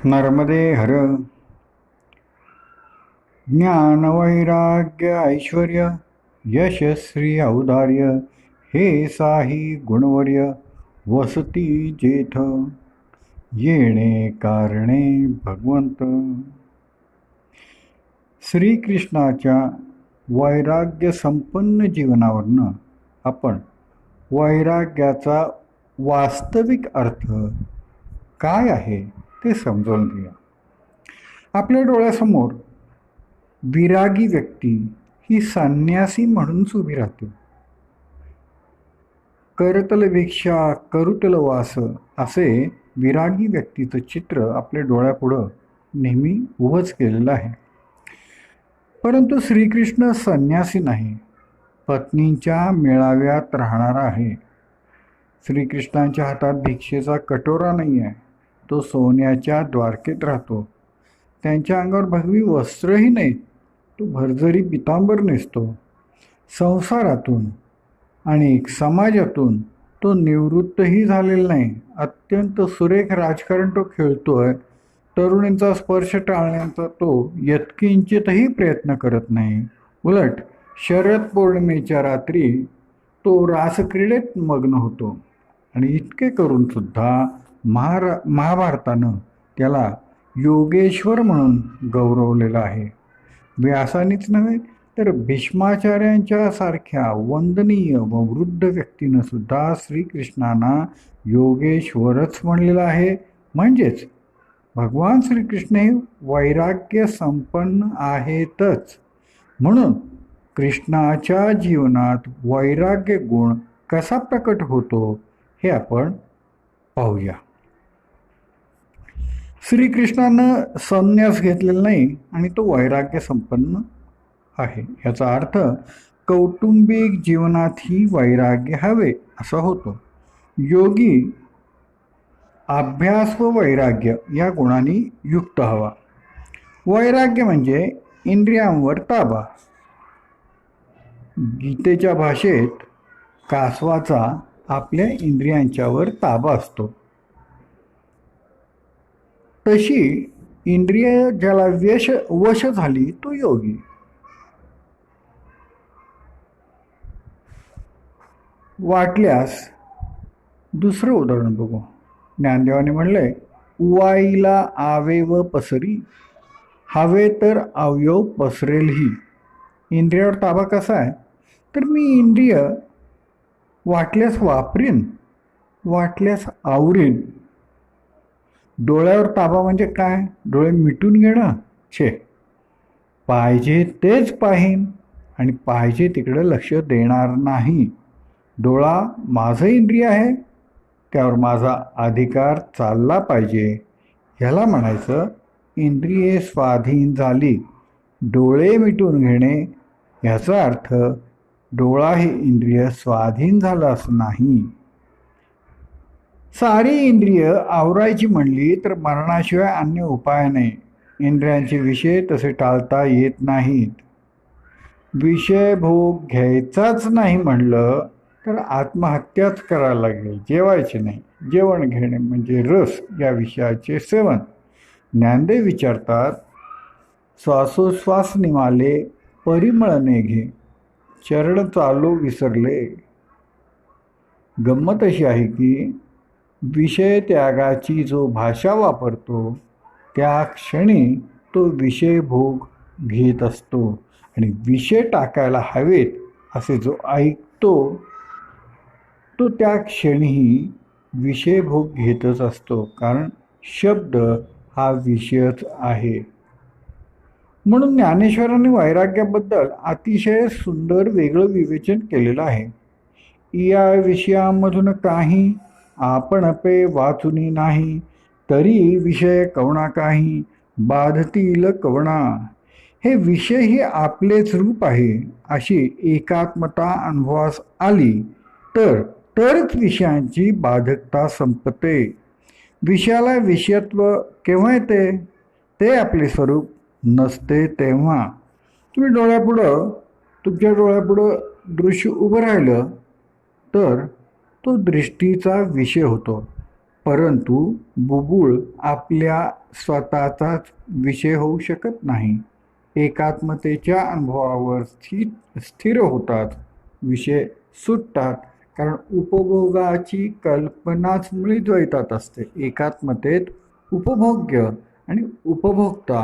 नर्मदे हर ज्ञान वैराग्य ऐश्वर्य यशस्वी औदार्य हे साही गुणवर्य वसती जेथ येणे कारणे भगवंत. श्रीकृष्णाच्या वैराग्य संपन्न जीवनावरनं आपण वैराग्याचा वास्तविक अर्थ काय आहे ते समजून घेऊया. आपल्या डोळ्यासमोर विरागी व्यक्ती ही संन्यासी म्हणूनच उभी राहते. करतल भिक्षा करुतल वास असे विरागी व्यक्तीचं चित्र आपल्या डोळ्यापुढं नेहमी उभंच केलेलं आहे. परंतु श्रीकृष्ण संन्यासी नाही, पत्नींच्या मेळाव्यात राहणारा आहे. श्रीकृष्णांच्या हातात भिक्षेचा कटोरा नाही आहे, तो सोन्याच्या द्वारकेत राहतो. त्यांच्या अंगावर भगवी वस्त्रही नाहीत, तो भरजरी पितांबर नेसतो. संसारातून आणि समाजातून तो निवृत्तही झालेला नाही. अत्यंत सुरेख राजकारण तो खेळतोय. तरुणींचा स्पर्श टाळण्याचा तो यत्किंचितही प्रयत्न करत नाही. उलट शरद पौर्णिमेच्या रात्री तो रासक्रीडेत मग्न होतो. आणि इतके करून सुद्धा महाभारतानं त्याला योगेश्वर म्हणून गौरवलेलं आहे. व्यासानीच नव्हे तर भीष्माचार्यांच्या सारख्या वंदनीय व वृद्ध व्यक्तीनं सुद्धा श्रीकृष्णांना योगेश्वरच म्हणलेलं आहे. म्हणजेच भगवान श्रीकृष्ण हे वैराग्य संपन्न आहेतच. म्हणून कृष्णाच्या जीवनात वैराग्य गुण कसा प्रकट होतो हे आपण पाहूया. श्रीकृष्णानं संन्यास घेतलेला नाही आणि तो वैराग्य संपन्न आहे. याचा अर्थ कौटुंबिक जीवनातही वैराग्य हवे असा होतो. योगी अभ्यास व वैराग्य या गुणांनी युक्त हवा. वैराग्य म्हणजे इंद्रियांवर ताबा. गीतेच्या भाषेत कासवाचा आपल्या इंद्रियांच्यावर ताबा असतो. तशी इंद्रिय ज्याला वश झाली तो योगी. वाटल्यास दुसरं उदाहरण बघू. ज्ञानदेवाने म्हणलंय, उवाईला आवे व पसरी, हवे तर अवयव पसरेलही. इंद्रियावर ताबा कसा आहे तर मी इंद्रिय वाटल्यास वापरीन, वाटल्यास आवरीन. डोळ्यावर ताबा म्हणजे काय? डोळे मिटून घेणं छे. पाहिजे तेच पाहीन आणि पाहिजे तिकडे लक्ष देणार नाही. डोळा माझं इंद्रिय आहे, त्यावर माझा अधिकार चालला पाहिजे. ह्याला म्हणायचं इंद्रिये स्वाधीन झाली. डोळे मिटून घेणे याचा अर्थ डोळा हे इंद्रिय स्वाधीन झालं असं नाही. सारी इंद्रिय आवरायची म्हणली तर मरणाशिवाय अन्य उपाय नाही. इंद्रियांचे विषय तसे टाळता येत नाहीत. विषय भोग घ्यायचाच नाही म्हणलं तर आत्महत्याच करायला लागेल. जेवायचे नाही. जेवण घेणे म्हणजे रस या विषयाचे सेवन. ज्ञानदेव विचारतात, श्वासोश्वास निमाले परिमळ नेघे, चरण चालू विसरले. गंमत अशी आहे की विषय त्यागाची जो भाषा वापरतो त्या क्षणी तो विषय भोग घेत असतो. आणि विषय टाकायला हवेत असे जो ऐकतो तो त्या क्षणीही विषय भोग घेतच असतो. कारण शब्द हा विषयच आहे. म्हणून ज्ञानेश्वरांनी वैराग्याबद्दल अतिशय सुंदर वेगळं विवेचन केलेलं आहे. या विषयामधून काही आपण पे वाचुनी नाही, तरी विषय कवणा काही बाधतील कवणा. हे विषय हे आपलेच रूप आहे अशी एकात्मता अनुभवास आली तरच विषयांची बाधकता संपते. विषयाला विषयत्व केव्हा येते? ते आपले स्वरूप नसते तेव्हा. तुमच्या डोळ्यापुढं दृश्य उभं राहिलं तर तो दृष्टीचा विषय होतो. परंतु बुबुळ आपल्या स्वतःचाच विषय होऊ शकत नाही. एकात्मतेच्या अनुभवावर स्थिर होतात, विषय सुटतात, कारण उपभोगाची कल्पनाच मुळी द्वैतात असते. एकात्मतेत उपभोग्य आणि उपभोक्ता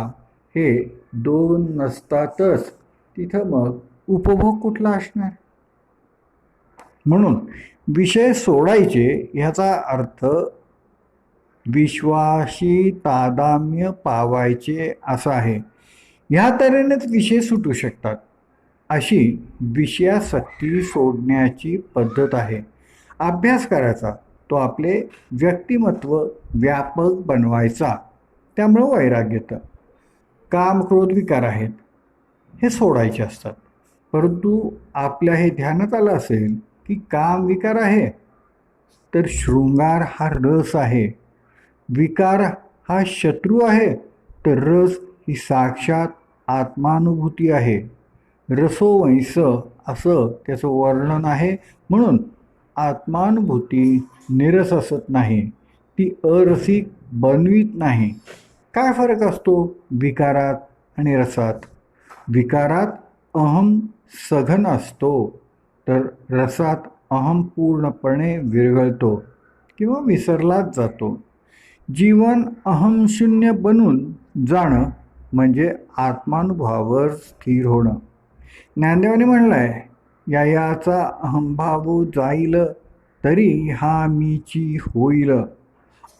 हे दोन नसतातच. तिथं मग उपभोग कुठला असणार? म्हणून विषय सोडायचे ह्याचा अर्थ विश्वाशी तादात्म्य पावायचे असा आहे. ह्या तऱ्हेनेच विषय सुटू शकतात. अशी विषयासक्ती सोडण्याची पद्धत आहे. अभ्यास करायचा, तो आपले व्यक्तिमत्व व्यापक बनवायचा. त्यामुळं वैराग्य येतं. काम क्रोध विकार आहेत, हे सोडायचे असतात. परंतु आपल्या हे ध्यानात आलं असेल की काम विकार आहे, तर शृंगार हा रस आहे. विकार हा शत्रू आहे, तर रस ही साक्षात आत्मानुभूती आहे. रसोवंस असं त्याचं वर्णन आहे. म्हणून आत्मानुभूती निरस असत नाही, ती अरसिक बनवीत नाही. काय फरक असतो विकारात आणि रसात? विकारात अहम सघन असतो, तर रसात अहम पूर्णपणे विरघळतो किंवा विसरलाच जातो. जीवन अहमशून्य बनून जाणं म्हणजे आत्मानुभवावर स्थिर होणं. ज्ञानदेवाने म्हणलंय, याचा अहंभाव जाईल तरी हा मीची होईल.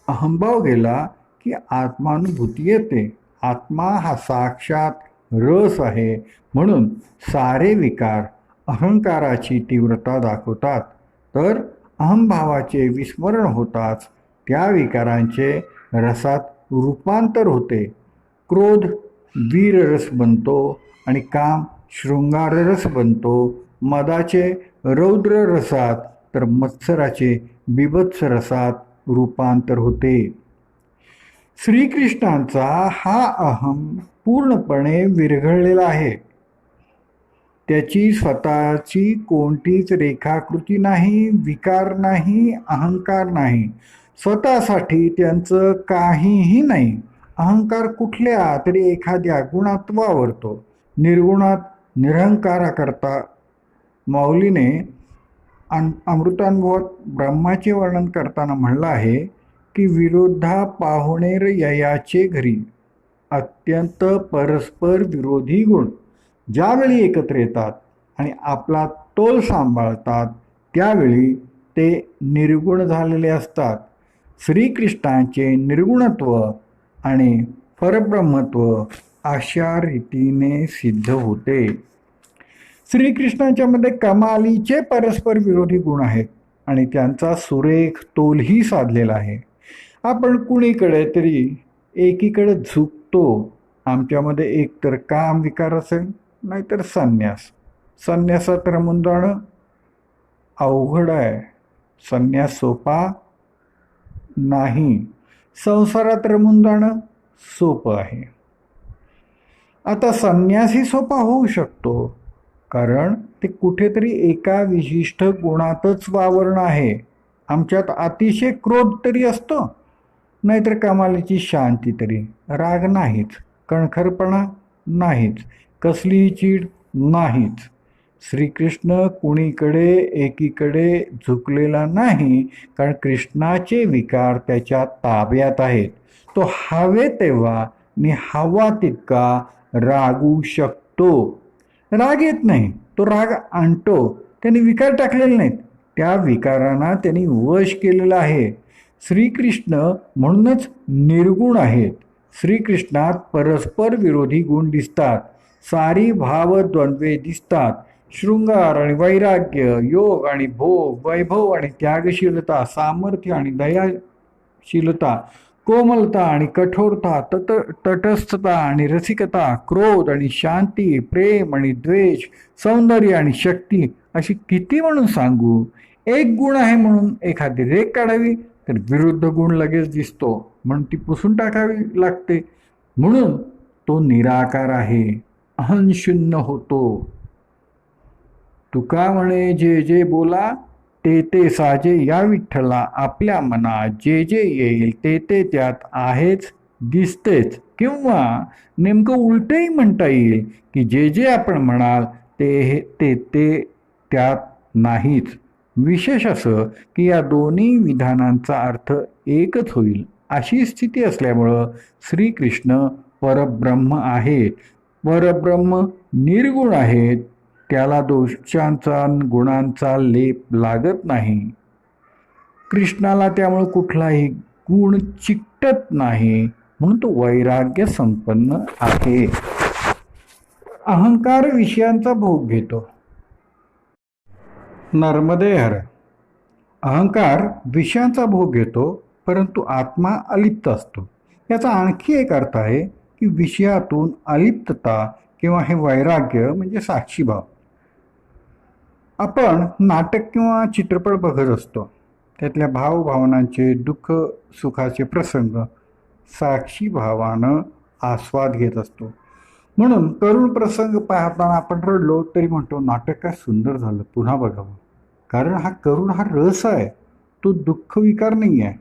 अहंभाव गेला की आत्मानुभूती येते. आत्मा हा साक्षात रस आहे. म्हणून सारे विकार अहंकाराची तीव्रता दाखवतात, तर अहंभावाचे विस्मरण होताच त्या विकारांचे रसात रूपांतर होते. क्रोध वीररस बनतो आणि काम शृंगाररस बनतो. मदाचे रौद्र रसात तर मत्सराचे बिभत्स रसात रूपांतर होते. श्रीकृष्णांचा हा अहम पूर्णपणे विरघळलेला आहे. त्याची स्वतःची कोणतीच रेखाकृती नाही, विकार नाही, अहंकार नाही. स्वतःसाठी त्यांचं काहीही नाही. अहंकार कुठल्या तरी एखाद्या गुणात वावरतो. निर्गुणात निरहंकाराकरता माऊलीने अमृतानुभवात ब्रह्माचे वर्णन करताना म्हणलं आहे की विरोधा पाहुणेर ययाचे घरी. अत्यंत परस्पर विरोधी गुण ज्यावेळी एकत्र येतात आणि आपला तोल सांभाळतात, त्यावेळी ते निर्गुण झालेले असतात. श्रीकृष्णांचे निर्गुणत्व आणि परब्रह्मत्व अशा रीतीने सिद्ध होते. श्रीकृष्णांच्यामध्ये कमालीचे परस्पर विरोधी गुण आहेत आणि त्यांचा सुरेख तोलही साधलेला आहे. आपण कुणीकडे तरी एकीकडे झुकतो. आमच्यामध्ये एकतर काम विकार असेल, नाहीतर संन्यास. संन्यासात रमून जाणं अवघड आहे. संन्यास सोपा नाही. संसारात रमून जाणं सोपं आहे. आता संन्यासही सोपा होऊ शकतो, कारण ते कुठेतरी एका विशिष्ट गुणातच वावरणं आहे. आमच्यात अतिशय क्रोध तरी असतो, नाहीतर कमालीची शांती तरी. राग नाहीच, कणखरपणा नाहीच, कसलीही चीड नाहीच. श्रीकृष्ण कुणीकडे एकीकडे झुकलेला नाही, कारण कृष्णाचे विकार त्याच्या ताब्यात आहेत. तो हवे तेव्हा आणि हवा तितका रागू शकतो. राग येत नाही, तो राग आणतो. त्यांनी विकार टाकलेले नाहीत, त्या विकारांना त्यांनी वश केलेला आहे. श्रीकृष्ण म्हणूनच निर्गुण आहेत. श्रीकृष्णात परस्पर विरोधी गुण दिसतात. सारी भावद्वंद्वे दिसतात. शृंगार आणि वैराग्य, योग आणि भोग, वैभव आणि त्यागशीलता, सामर्थ्य आणि दयाशीलता, कोमलता आणि कठोरता, तटस्थता आणि रसिकता, क्रोध आणि शांती, प्रेम आणि द्वेष, सौंदर्य आणि शक्ती, अशी किती म्हणून सांगू. एक गुण आहे म्हणून एखादी रेख काढावी तर विरुद्ध गुण लगेच दिसतो, म्हणून ती पुसून टाकावी लागते. म्हणून तो निराकार आहे, अहंशून्य होतो. तुका म्हणे जे जे बोला, ते ते साजे या विठ्ठला आपल्या मनात जे जे येईल ते ते त्यात आहेच दिसतेच. किंवा नेमकं उलटही म्हणता येईल की जे जे आपण म्हणाल ते त्यात नाहीच. विशेष असं की या दोन्ही विधानांचा अर्थ एकच होईल अशी स्थिती असल्यामुळं श्रीकृष्ण परब्रह्म आहेत. परब्रह्म निर्गुण आहेत. त्याला दोषांचा गुणांचा लेप लागत नाही. कृष्णाला त्यामुळे कुठलाही गुण चिकटत नाही, म्हणून तो वैराग्य संपन्न आहे. अहंकार विषयांचा भोग घेतो. नर्मदे हर. अहंकार विषयांचा भोग घेतो, परंतु आत्मा अलिप्त असतो. याचा आणखी एक अर्थ आहे की विषयातून अलिप्तता किंवा हे वैराग्य म्हणजे साक्षीभाव. आपण नाटक किंवा चित्रपट बघत असतो. त्यातल्या भावभावनांचे दुःख सुखाचे प्रसंग साक्षीभावानं आस्वाद घेत असतो. म्हणून करुण प्रसंग पाहताना आपण रडलो तरी म्हणतो नाटक काय सुंदर झालं, पुन्हा बघावं. कारण हा करुण हा रस आहे, तो दुःख विकार नाही आहे.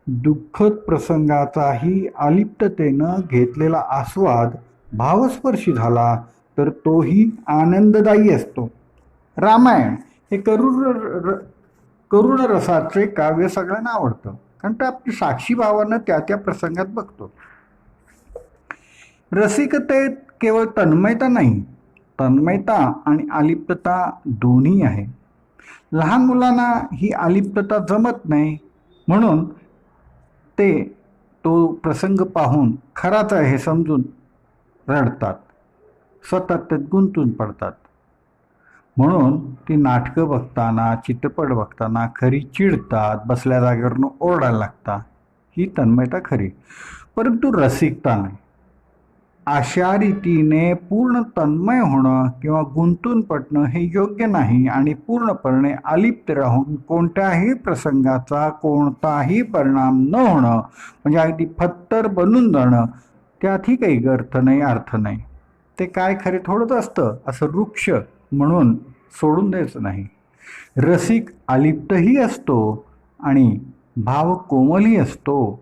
दुःखद प्रसंगाचाही अलिप्ततेनं घेतलेला आस्वाद भावस्पर्शी झाला तर तोही आनंददायी असतो. रामायण हे करुण रसाचे काव्य सगळ्यांना आवडतं, कारण ते आपली साक्षी भावानं त्या त्या प्रसंगात बघतो. रसिकतेत केवळ तन्मयता नाही, तन्मयता आणि अलिप्तता दोन्ही आहे. लहान मुलांना ही अलिप्तता जमत नाही, म्हणून ते तो प्रसंग पाहून खराच आहे हे समजून रडतात, स्वतः त्यात गुंतून पडतात. म्हणून ती नाटकं बघताना चित्रपट बघताना खरी चिडतात, बसल्या जागेवरून ओरडायला लागतात. ही तन्मयता खरी, परंतु रसिकता नाही. अशा रीतीने पूर्ण तन्मय होणं किंवा गुंतून पडणं हे योग्य नाही आणि पूर्णपणे अलिप्त राहून कोणत्याही प्रसंगाचा कोणताही परिणाम न होणं म्हणजे अगदी फत्तर बनून जाणं, त्यातही काही अर्थ नाही. ते काय खरे थोडंच असतं असं वृक्ष म्हणून सोडून द्यायचं नाही. रसिक अलिप्तही असतो आणि भाव कोमलही असतो.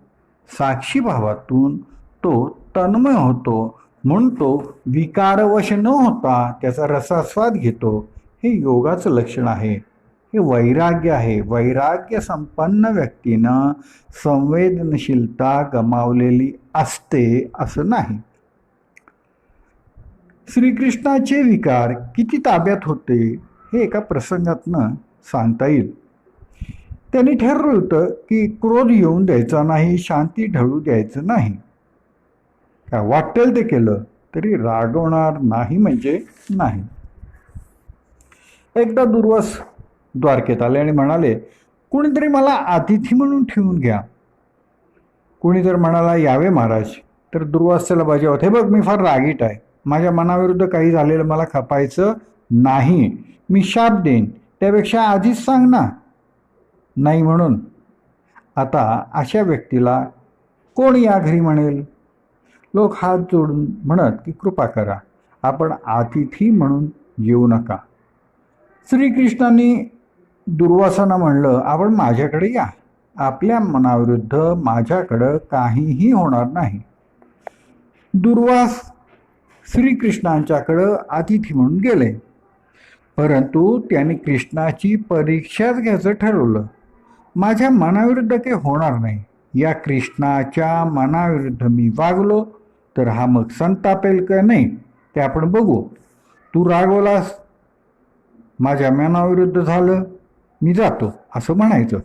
साक्षी भावातून तो तन्मय होतो, म्हणून तो विकारवश न होता त्याचा रसास्वाद घेतो. हे योगाचं लक्षण आहे, हे वैराग्य आहे. वैराग्य संपन्न व्यक्तीनं संवेदनशीलता गमावलेली असते असं नाही. श्रीकृष्णाचे विकार किती ताब्यात होते हे एका प्रसंगातनं सांगता येईल. त्यांनी ठरवलं होतं की क्रोध येऊन द्यायचा नाही, शांती ढळू द्यायचं नाही. काय वाटेल ते केलं तरी रागवणार नाही म्हणजे नाही. एकदा दुर्वास द्वारकेत आले आणि म्हणाले, कुणीतरी मला अतिथी म्हणून ठेवून घ्या. कुणी जर म्हणाला यावे महाराज, तर दुर्वास त्याला बजावत, हे बघ मी फार रागीट आहे, माझ्या मनाविरुद्ध काही झालेलं मला खपायचं नाही, मी शाप देईन, त्यापेक्षा आधीच सांग ना. नाही म्हणून आता अशा व्यक्तीला कोण या घरी म्हणेल? लोक हात जोडून म्हणत की कृपा करा, आपण अतिथी म्हणून येऊ नका. श्रीकृष्णांनी दुर्वासांना म्हणलं, आपण माझ्याकडे या, आपल्या मनाविरुद्ध माझ्याकडं काहीही होणार नाही. दुर्वास श्रीकृष्णांच्याकडं अतिथी म्हणून गेले, परंतु त्यांनी कृष्णाची परीक्षाच घ्यायचं ठरवलं. माझ्या मनाविरुद्ध काही होणार नाही, या कृष्णाच्या मनाविरुद्ध मी वागलो तर हा मग संतापेल का नाही ते आपण बघू. तू रागवलास, माझ्या मनाविरुद्ध झालं, मी जातो असं म्हणायचं.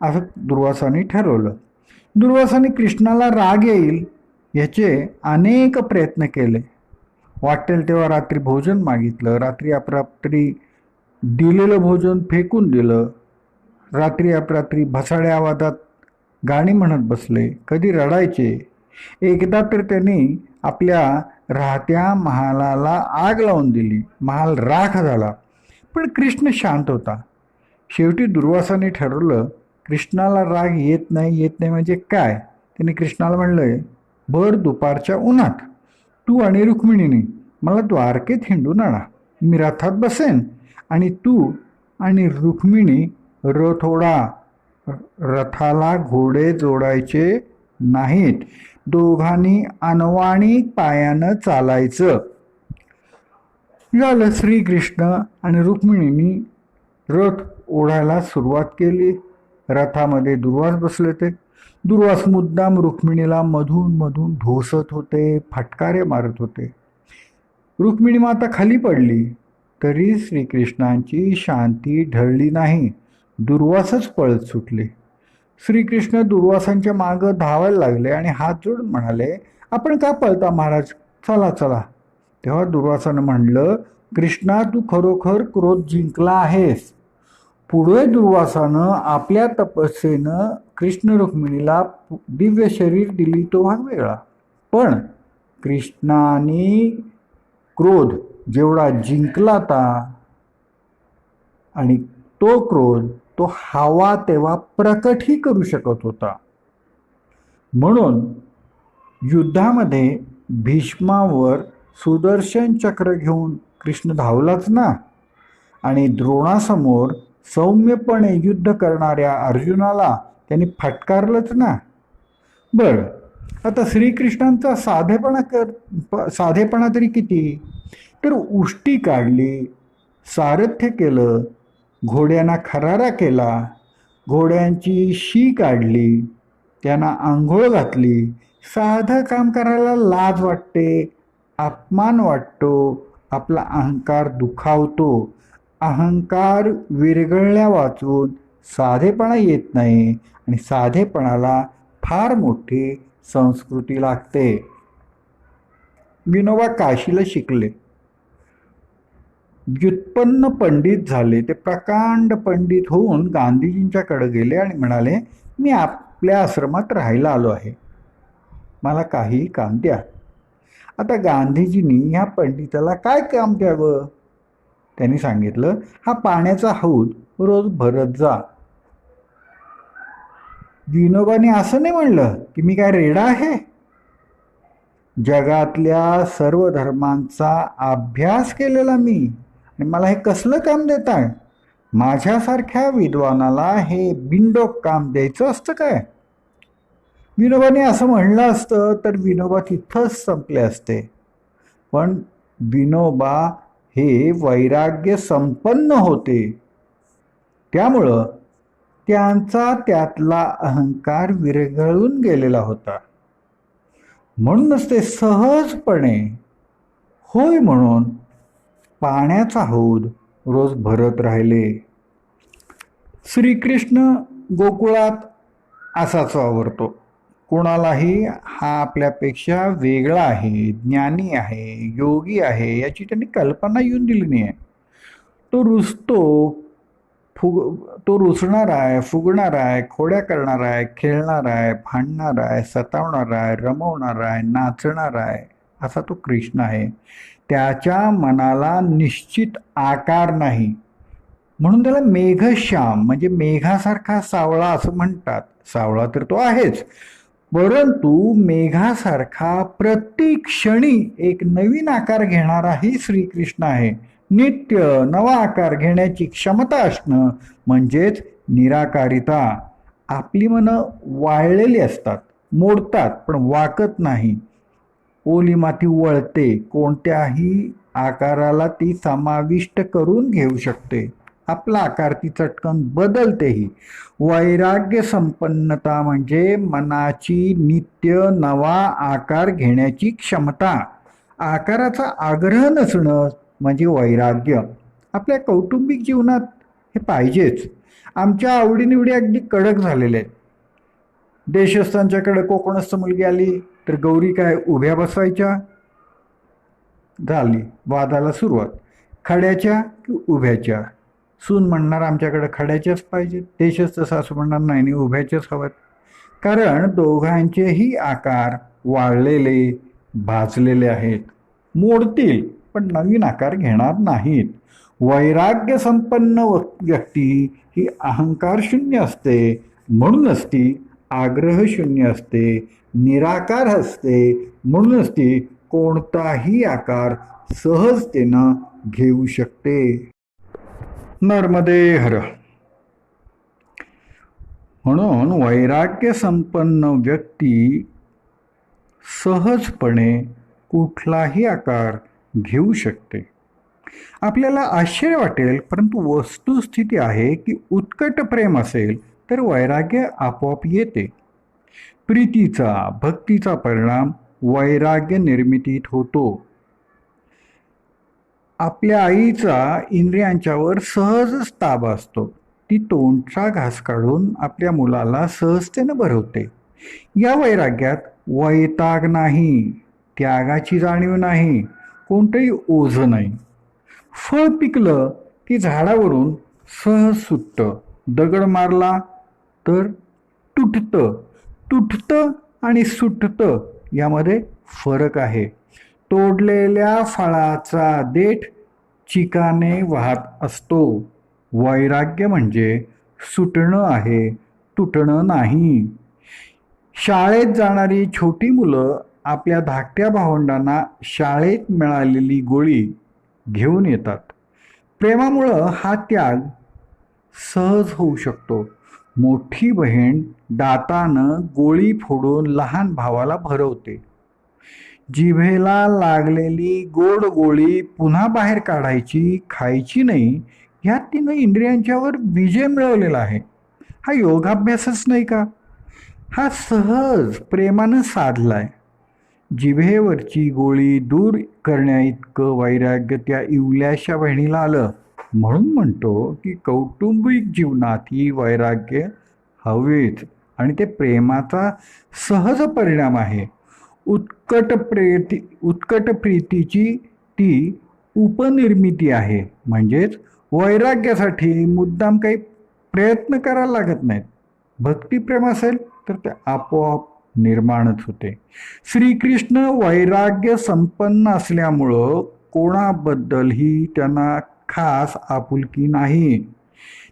असं दुर्वासाने ठरवलं. दुर्वासाने कृष्णाला राग येईल याचे अनेक प्रयत्न केले. वाटेल तेव्हा रात्री भोजन मागितलं, रात्री अपरात्री दिलेलं भोजन फेकून दिलं, रात्री अपरात्री भसाड्या आवाजात गाणी म्हणत बसले, कधी रडायचे. एकदा तर त्यांनी आपल्या राहत्या महालाला आग लावून दिली, महाल राख झाला. पण कृष्ण शांत होता. शेवटी दुर्वासाने ठरवलं, कृष्णाला राग येत नाही म्हणजे काय. त्याने कृष्णाला म्हणलंय, भर दुपारच्या उन्हात तू आणि रुक्मिणीने मला द्वारकेत हिंडून आणा, मी रथात बसेन आणि तू आणि रुक्मिणी रथोडा. रथाला घोडे जोडायचे नाहीत, दोघांनी अनवाणी पायानं चालायचं. झालं. श्रीकृष्ण आणि रुक्मिणींनी रथ ओढायला सुरुवात केली. रथामध्ये दुर्वास बसले ते. दुर्वास मुद्दाम रुक्मिणीला मधून मधून ढोसत होते, फटकारे मारत होते. रुक्मिणी माता खाली पडली तरी श्रीकृष्णांची शांती ढळली नाही. दुर्वासच पळत सुटले. श्रीकृष्ण दुर्वासांच्या मागं धावायला लागले आणि हात जोडून म्हणाले, आपण का पळता महाराज, चला चला. तेव्हा दुर्वासानं म्हणलं, कृष्णा तू खरोखर क्रोध जिंकला आहेस. पुढे दुर्वासानं आपल्या तपस्येनं कृष्ण रुक्मिणीला दिव्य शरीर दिली तो भाग वेगळा, पण कृष्णाने क्रोध जेवढा जिंकला ता आणि तो क्रोध तो हवा तेव्हा प्रकटही करू शकत होता. म्हणून युद्धामध्ये भीष्मावर सुदर्शन चक्र घेऊन कृष्ण धावलाच ना, आणि द्रोणासमोर सौम्यपणे युद्ध करणाऱ्या अर्जुनाला त्यांनी फटकारलंच ना. बरं, आता श्रीकृष्णांचा साधेपणा तरी किती. तर उष्टी काढली, सारथ्य केलं, घोड्यांना खरारा केला, घोड्यांची शी काढली, त्यांना आंघोळ घातली. साधं काम करायला लाज वाटते, अपमान वाटतो, आपला अहंकार दुखावतो. अहंकार विरघळल्या वाचून साधेपणा येत नाही, आणि साधेपणाला फार मोठी संस्कृती लागते. विनोबा काशीला शिकले, व्युत्पन्न पंडित झाले. ते प्रकांड पंडित होऊन गांधीजींच्याकडे गेले आणि म्हणाले, मी आपल्या आश्रमात राहायला आलो आहे, मला काही काम द्या. आता गांधीजींनी ह्या पंडिताला काय काम द्यावं. त्यांनी सांगितलं, हा पाण्याचा हौद रोज भरत जा. विनोबाने असं नाही म्हणलं की मी काय रेडा आहे. जगातल्या सर्व धर्मांचा अभ्यास केलेला मी, आणि मला हे कसलं काम देत आहे. माझ्यासारख्या विद्वानाला हे बिनडोक काम द्यायचं असतं काय. विनोबाने असं म्हणलं असतं तर विनोबा तिथंच संपले असते. पण विनोबा हे वैराग्य संपन्न होते, त्यामुळं त्यांचा त्यातला अहंकार विरघळून गेलेला होता. म्हणूनच ते सहजपणे होय म्हणून पाण्याचा हौद रोज भरत राहिले. श्रीकृष्ण गोकुळात असाच वावरतो. कोणालाही हा आपल्यापेक्षा वेगळा आहे, ज्ञानी आहे, योगी आहे याची त्यांनी कल्पना येऊन दिली नाही आहे. तो रुसतो, तो रुसणार आहे, फुगणार आहे, खोड्या करणार आहे, खेळणार आहे, भांडणार आहे, सतावणार आहे, रमवणार आहे, नाचणार आहे, असा तो कृष्ण आहे. त्याच्या मनाला निश्चित आकार नाही, म्हणून त्याला मेघश्याम म्हणजे मेघासारखा सावळा असं म्हणतात. सावळा तर तो आहेच, परंतु मेघासारखा प्रत्येक क्षणी एक नवीन आकार घेणाराही श्रीकृष्ण आहे. नित्य नवा आकार घेण्याची क्षमता असणं म्हणजेच निराकारिता. आपली मनं वाळलेली असतात, मोडतात पण वाकत नाही. ओली माती वळते, कोणत्याही आकाराला ती समाविष्ट करून घेऊ शकते. आपला आकार ती चटकन बदलतेही. वैराग्य संपन्नता म्हणजे मनाची नित्य नवा आकार घेण्याची क्षमता. आकाराचा आग्रह नसणं म्हणजे वैराग्य. आपल्या कौटुंबिक जीवनात हे पाहिजेच. आमच्या आवडीनिवडी अगदी कडक झालेल्या आहेत. देशस्थांच्याकडे कोकणस्थ मुलगी आली तर गौरी काय उभ्या बसवायच्या. झाली वादाला सुरुवात. खड्याच्या की उभ्याच्या. सून म्हणणार आमच्याकडे खड्याच्याच पाहिजे, देशस्थ सासू म्हणणार नाही उभ्याच्याच हव्यात. कारण दोघांचेही आकार वाळलेले भाजलेले आहेत. मोडतील पण नवीन आकार घेणार नाहीत. वैराग्य संपन्न व्यक्ती ही अहंकार शून्य असते, म्हणूनच ती आग्रह शून्य असते, निराकार असते, म्हणूनच ती कोणताही आकार सहजतेनं घेऊ शकते. नर्मदे हर. म्हणून वैराग्य संपन्न व्यक्ती सहजपणे कुठलाही आकार घेऊ शकते. आपल्याला आश्चर्य वाटेल, परंतु वस्तुस्थिती आहे की उत्कट प्रेम असेल तर वैराग्य आपोआप येते. प्रीतीचा, भक्तीचा परिणाम वैराग्य निर्मितीत होतो. आपल्या आईचा इंद्रियांच्यावर सहजच ताबा असतो. ती तोंडचा घास काढून आपल्या मुलाला सहजतेने भरवते. या वैराग्यात वैताग नाही, त्यागाची जाणीव नाही, कोणतंही ओझं नाही. फळ पिकलं की झाडावरून सहज सुटतं. दगड मारला तर तुटतं. तुटतं आणि सुटतं यामध्ये फरक आहे. तोडलेल्या फळाचा देठ चिकाने वाहत असतो. वैराग्य म्हणजे सुटणं आहे, तुटणं नाही. शाळेत जाणारी छोटी मुलं आपल्या धाकट्या भावंडांना शाळेत मिळालेली गोळी घेऊन येतात. प्रेमामुळं हा त्याग सहज होऊ शकतो. मोठी बहीण दातानं गोळी फोडून लहान भावाला भरवते. जिभेला लागलेली गोड गोळी पुन्हा बाहेर काढायची, खायची नाही, ह्यात तिनं इंद्रियांच्यावर विजय मिळवलेला आहे. हा योगाभ्यासच नाही का? हा सहज प्रेमानं साधलाय. जिभेवरची गोळी दूर करण्याइतकं वैराग्य त्या इवल्याशा बहिणीला आलं. म्हणून म्हणतो की कौटुंबिक जीवनातही वैराग्य हवेच, आणि ते प्रेमाचा सहज परिणाम आहे. उत्कट प्रीतीची ती उपनिर्मिती आहे. म्हणजेच वैराग्यासाठी मुद्दाम काही प्रयत्न करायला लागत नाहीत. भक्तिप्रेम असेल तर ते आपोआप निर्माणच होते. श्रीकृष्ण वैराग्य संपन्न असल्यामुळं कोणाबद्दलही त्यांना खास आपुलकी नाही.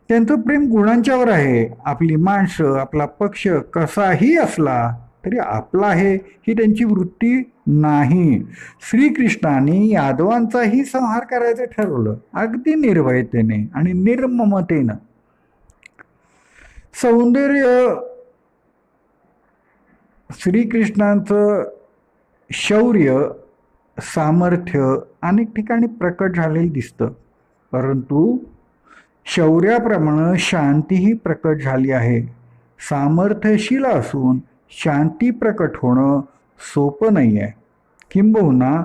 त्यांचं प्रेम गुणांच्यावर आहे. आपली माणसं, आपला पक्ष कसाही असला तरी आपला आहे ही त्यांची वृत्ती नाही. श्रीकृष्णाने यादवांचाही संहार करायचं ठरवलं, अगदी निर्भयतेने आणि निर्ममतेनं. सौंदर्य, श्रीकृष्णांचं शौर्य, सामर्थ्य अनेक ठिकाणी प्रकट झालेलं दिसतं. परंतु शौर्याप्रमाणे शांतीही प्रकट झाली आहे. सामर्थ्यशील असून शांती प्रकट होणं सोपं नाही आहे. किंबहुना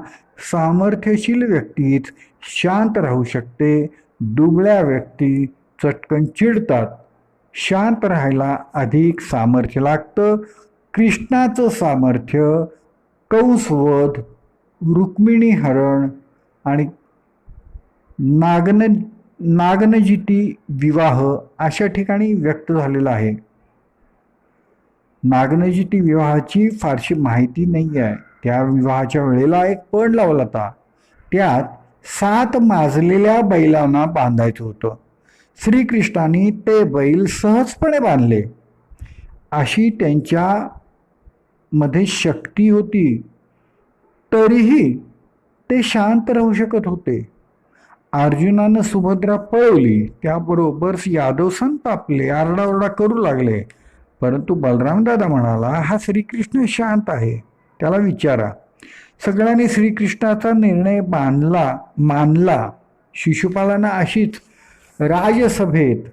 सामर्थ्यशील व्यक्तीच शांत राहू शकते. दुबळ्या व्यक्ती चटकन चिडतात. शांत राहायला अधिक सामर्थ्य लागतं. कृष्णाचं सामर्थ्य कंसवध, रुक्मिणी हरण आणि नागनजिती विवाह अशा ठिकाणी व्यक्त झालेला आहे. नागनजिती विवाहाची फारशी माहिती नाही आहे. त्या विवाहाच्या वेळेला एक पण लावला होता. त्यात 7 माजलेल्या बैलांना बांधायचं होतं. श्रीकृष्णाने ते बैल सहजपणे बांधले. अशी त्यांच्या मध्ये शक्ती होती. तरीही ते शांत राहू शकत होते. अर्जुनानं सुभद्रा पळवली, त्याबरोबर यादव संतापले, आरडाओरडा करू लागले. परंतु बलराम दादा म्हणाला, हा श्रीकृष्ण शांत आहे, त्याला विचारा. सगळ्यांनी श्रीकृष्णाचा निर्णय मानला. शिशुपालानं अशीच राजसभेत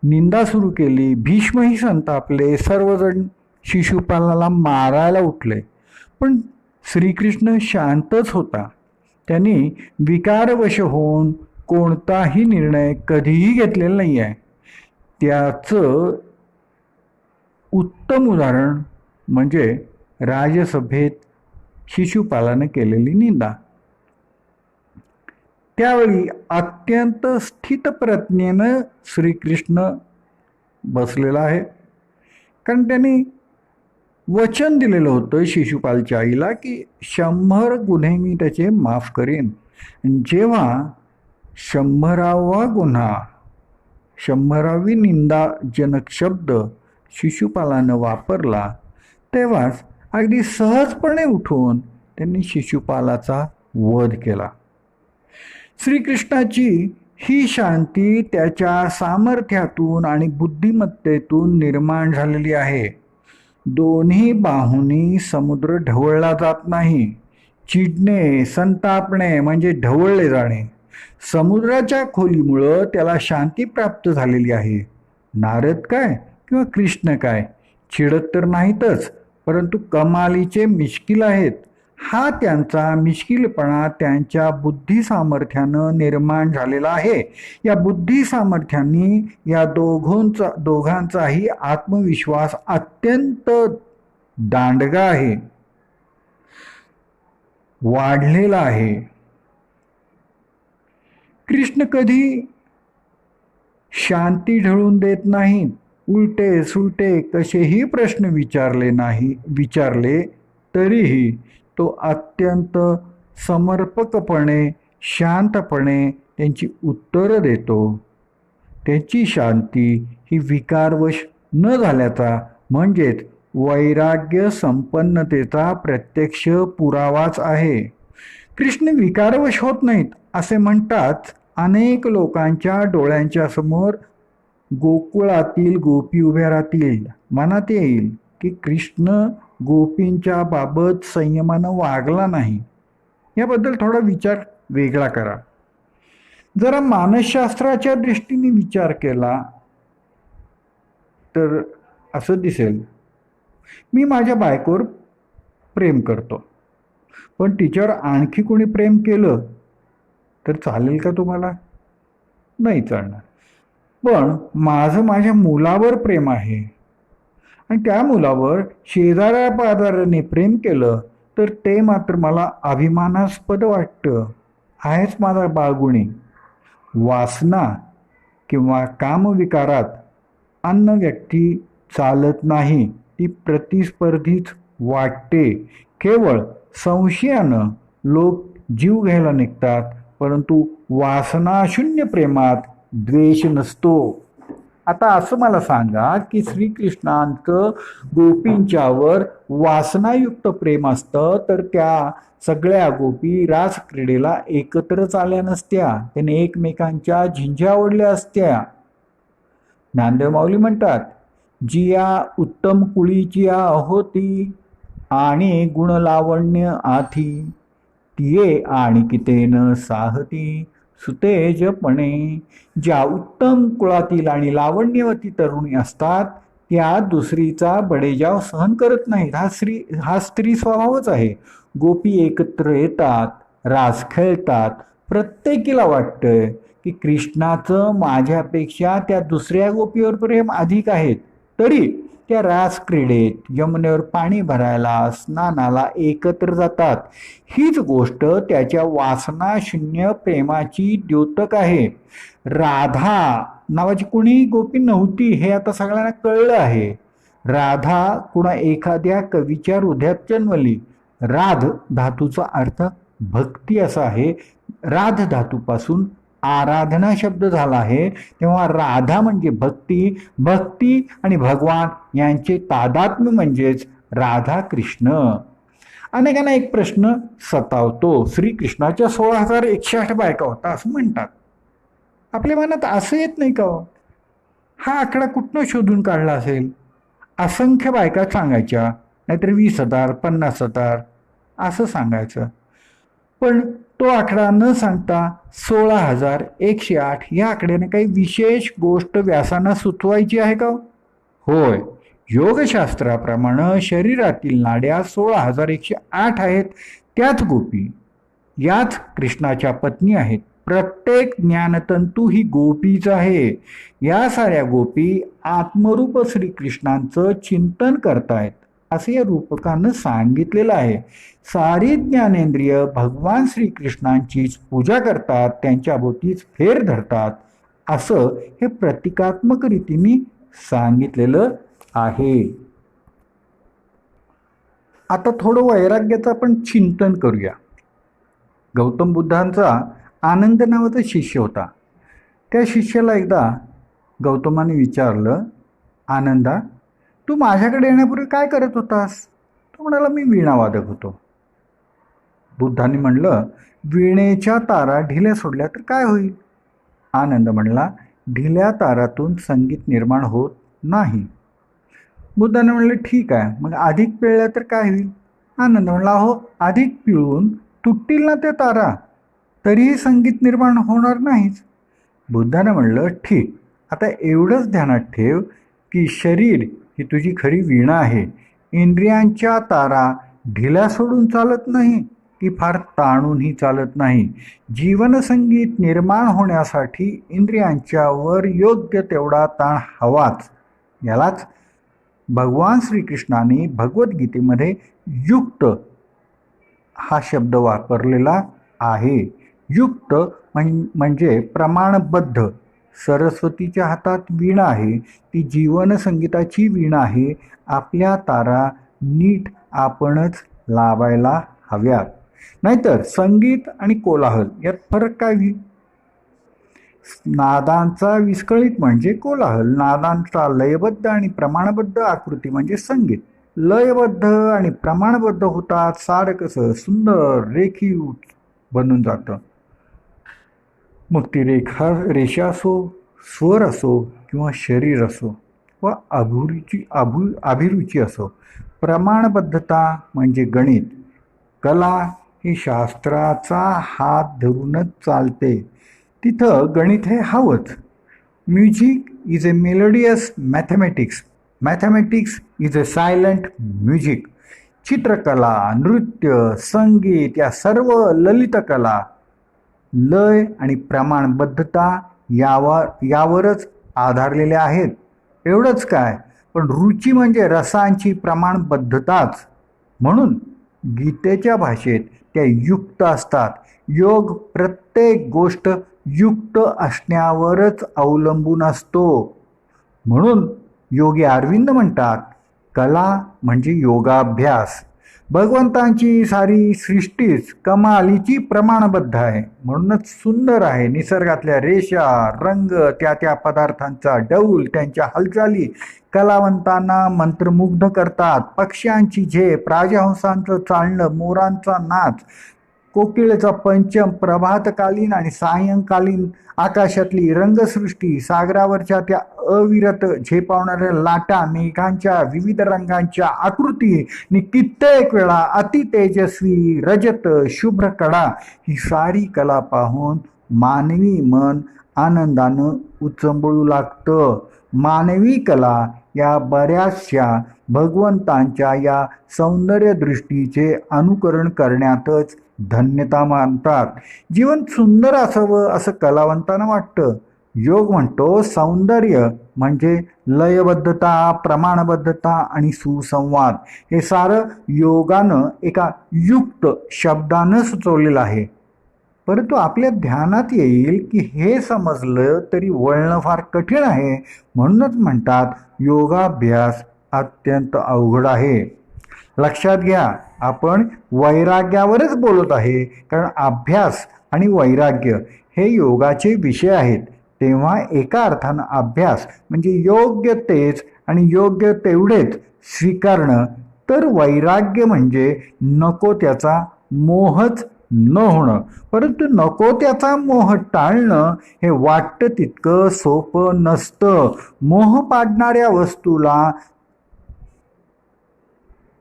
निंदा सुरू केली. भीष्मही संतापले. सर्वजण शिशुपालाला मारायला उठले. पण श्रीकृष्ण शांतच होता. त्यांनी विकारवश होऊन कोणताही निर्णय कधीही घेतलेला नाही आहे. त्याचं उत्तम उदाहरण म्हणजे राजसभेत शिशुपालानं केलेली निंदा. त्यावेळी अत्यंत स्थितप्रज्ञेनं श्रीकृष्ण बसलेला आहे. कारण त्यांनी वचन दिलेलं होतं शिशुपालच्या आईला की 100 गुन्हे मी त्याचे माफ करेन. जेव्हा 100वा गुन्हा, 100वी निंदाजनक शब्द शिशुपालानं वापरला, तेव्हाच अगदी सहजपणे उठून त्यांनी शिशुपालाचा वध केला. श्रीकृष्णाची ही शांती त्याच्या सामर्थ्यातून आणि बुद्धिमत्तेतून निर्माण झालेली आहे. दोन्ही बाहूंनी समुद्र ढवळला जात नाही. चिडणे, संतापणे म्हणजे ढवळले जाणे. समुद्राच्या खोलीमुळं त्याला शांती प्राप्त झालेली आहे. नारद काय किंवा कृष्ण काय चिडत तर नाहीतच, परंतु कमालीचे मिश्किल आहेत. हा त्यांचा मिश्किलपणा त्यांच्या बुद्धी सामर्थ्यानं निर्माण झालेला आहे. या बुद्धी सामर्थ्यांनी या दोघांचाही आत्मविश्वास अत्यंत दांडगा आहे, वाढलेला आहे. कृष्ण कधी शांती ढळून देत नाहीत. उलटे सुलटे कसेही प्रश्न विचारले तरीही तो अत्यंत समर्पकपणे, शांतपणे त्यांची उत्तरं देतो. त्याची शांती ही विकारवश न झाल्याचा म्हणजेच वैराग्य संपन्नतेचा प्रत्यक्ष पुरावाच आहे. कृष्ण विकारवश होत नाहीत असे म्हणतात. अनेक लोकांच्या डोळ्यांच्या समोर गोकुळातील गोपी उभ्या राहतील. मनात येईल की कृष्ण गोपींच्या बाबत संयमानं वागला नाही. याबद्दल थोडा विचार वेगळा करा. जरा मानसशास्त्राच्या दृष्टीने विचार केला तर असं दिसेल, मी माझ्या बायकोवर प्रेम करतो, पण तिच्यावर आणखी कोणी प्रेम केलं तर चालेल का तुम्हाला? नाही चालणार. पण माझं माझ्या मुलावर प्रेम आहे आणि त्या मुलावर शेजाऱ्या पाजाऱ्याने प्रेम केलं तर ते मात्र मला अभिमानास्पद वाटतं. आहेच माझा बाळगुणी. वासना किंवा कामविकारात अन्य व्यक्ती चालत नाही, ती प्रतिस्पर्धीच वाटते. केवळ संशयानं लोक जीव घ्यायला निघतात, परंतु वासनाशून्य प्रेमात द्वेष नसतो. आता असं मला सांगा की श्रीकृष्णांचं गोपींच्यावर वासनायुक्त प्रेम असतं तर त्या सगळ्या गोपी रासक्रीडेला एकत्रच आल्या नसत्या, त्याने एकमेकांच्या झिंज्या ओढल्या असत्या. ज्ञानदेव माऊली म्हणतात, जिया उत्तम कुळीचिया होती आणि गुण लावण्य आथी, तिये आणि कितेन साहती सुतेजपणे. ज्या उत्तम कुळातील आणि लावण्यवती तरुणी असतात त्या दुसरीचा बडेजाव सहन करत नाहीत. हा स्त्री स्वभावच आहे. गोपी एकत्र येतात, रास खेळतात. प्रत्येकीला वाटतंय की कृष्णाचं माझ्यापेक्षा त्या दुसऱ्या गोपीवर प्रेम अधिक आहेत, तरी त्या रास क्रीडेत, यमुनेवर पाणी भरायला, स्नानाला एकत्र जातात. हीच गोष्ट त्याच्या वासनाशून्य प्रेमाची द्योतक आहे. राधा नावाची कुणी गोपी नव्हती हे आता सगळ्यांना कळलं आहे. राधा कुणा एखाद्या कवीच्या हृदयात जन्मली. राध धातूचा अर्थ भक्ती असा आहे. राध धातूपासून आराधना शब्द झाला आहे, तेव्हा राधा म्हणजे भक्ती. भक्ती आणि भगवान यांचे तादात्म्य म्हणजेच राधा कृष्ण. अनेकांना एक प्रश्न सतावतो, श्रीकृष्णाच्या 16,108 बायका होता असं म्हणतात. आपल्या मनात असं येत नाही का हो? हा आकडा कुठनं शोधून काढला असेल? असंख्य बायका सांगायच्या, नाहीतर 20,000 50,000 असं सांगायचं. पण तो आकडा न सांगता 16,108 या आकड्याने काही विशेष गोष्ट व्यासांना सुचवायची आहे का? होय, योगशास्त्राप्रमाणे शरीरातील नाड्या 16,108 आहेत. त्याच गोपी याच कृष्णाच्या पत्नी आहेत. प्रत्येक ज्ञानतंतू ही गोपीच आहे. या साऱ्या गोपी आत्मरूप श्रीकृष्णांचं चिंतन करतायत असे या रूपकानं सांगितलेलं आहे. सारी ज्ञानेंद्रिय भगवान श्रीकृष्णांचीच पूजा करतात, त्यांच्या भोवतीच फेर धरतात असं हे प्रतिकात्मक रीतीने सांगितलेलं आहे. आता थोडं वैराग्याचं आपण चिंतन करूया. गौतम बुद्धांचा आनंद नावाचा शिष्य होता. त्या शिष्याला एकदा गौतमाने विचारलं, आनंदा, तू माझ्याकडे येण्यापूर्वी काय करत होतास? तो म्हणाला, मी वीणावादक होतो. बुद्धांनी म्हणलं, वीणेच्या तारा ढिल्या सोडल्या तर काय होईल? आनंद म्हणला, ढिल्या तारातून संगीत निर्माण होत नाही. बुद्धाने म्हणलं, ठीक आहे, मग अधिक पिळल्या तर काय होईल? आनंद म्हणला, हो, अधिक पिळून तुटतील ना ते तारा, तरीही संगीत निर्माण होणार नाहीच. बुद्धाने म्हणलं, ठीक, आता एवढंच ध्यानात ठेव की शरीर ही तुझी खरी वीणा आहे. इंद्रियांच्या तारा ढिल्या सोडून चालत नाही की फार ताणूनही चालत नाही. जीवनसंगीत निर्माण होण्यासाठी इंद्रियांच्यावर योग्य तेवढा ताण हवाच. यालाच भगवान श्रीकृष्णाने भगवद्गीतेमध्ये युक्त हा शब्द वापरलेला आहे. युक्त म्हणजे प्रमाणबद्ध. सरस्वतीच्या हातात वीणा आहे, ती जीवनसंगीताची वीणा आहे. आपल्या तारा नीट आपणच लावायला हव्यात, नाहीतर संगीत आणि कोलाहल यात फरक काय होईल? नादांचा विस्कळीत म्हणजे कोलाहल, नादांचा लयबद्ध आणि प्रमाणबद्ध आकृती म्हणजे संगीत. लयबद्ध आणि प्रमाणबद्ध होतात, सारं कसं सुंदर रेखीव बनून जातं. मग ती रेषा असो, स्वर असो किंवा शरीर असो व अभिरुची असो. प्रमाणबद्धता म्हणजे गणित. कला ही शास्त्राचा हात धरूनच चालते, तिथं गणित हे हवंच. Music is a melodious mathematics. Mathematics is a silent music. चित्रकला, नृत्य, संगीत या सर्व ललित कला लय आणि प्रमाणबद्धता यावरच आधारलेल्या आहेत. एवढंच काय, पण रुची म्हणजे रसांची प्रमाणबद्धताच. म्हणून गीतेच्या भाषेत त्या युक्त असतात. योग प्रत्येक गोष्ट युक्त असण्यावरच अवलंबून असतो. म्हणून योगी अरविंद म्हणतात, कला म्हणजे योगाभ्यास. भगवंतांची सारी सृष्टीच कमालीची प्रमाणबद्ध आहे, म्हणूनच सुंदर आहे. निसर्गातल्या रेषा, रंग, त्या पदार्थांचा डौल, त्यांच्या हालचाली कलावंतांना मंत्रमुग्ध करतात. पक्ष्यांची झेप, राजहंसांचं चालणं, मोरांचा नाच, कोकिळेचा पंचम, प्रभातकालीन आणि सायंकालीन आकाशातली रंगसृष्टी, सागरावरच्या त्या अविरत झेपावणाऱ्या लाटा, मेघांच्या विविध रंगांच्या आकृती आणि कित्येक वेळा अतितेजस्वी रजत शुभ्र कडा, ही सारी कला पाहून मानवी मन आनंदानं उचंबळू लागतं. मानवी कला या बऱ्याचशा भगवंतांच्या या सौंदर्य दृष्टीचे अनुकरण करण्यातच धन्यता मानतात. जीवन सुंदर असावं असं कलावंतांना वाटतं. योग म्हणतो, सौंदर्य म्हणजे लयबद्धता, प्रमाणबद्धता आणि सुसंवाद. हे सारं योगानं एका युक्त शब्दानं सुचवलेलं आहे. परंतु आपल्या ध्यानात येईल की हे समजलं तरी वळणं फार कठीण आहे. म्हणूनच म्हणतात, योगाभ्यास अत्यंत अवघड आहे. लक्षात घ्या, आपण वैराग्यावरच बोलत आहे, कारण अभ्यास आणि वैराग्य हे योगाचे विषय आहेत. तेव्हा एका अर्थानं अभ्यास म्हणजे योग्य तेच आणि योग्य तेवढेच स्वीकारणं, तर वैराग्य म्हणजे नको त्याचा मोहच न होणं. परंतु नको त्याचा मोह टाळणं हे वाटतं तितकं सोपं नसतं. मोह पाडणाऱ्या वस्तूला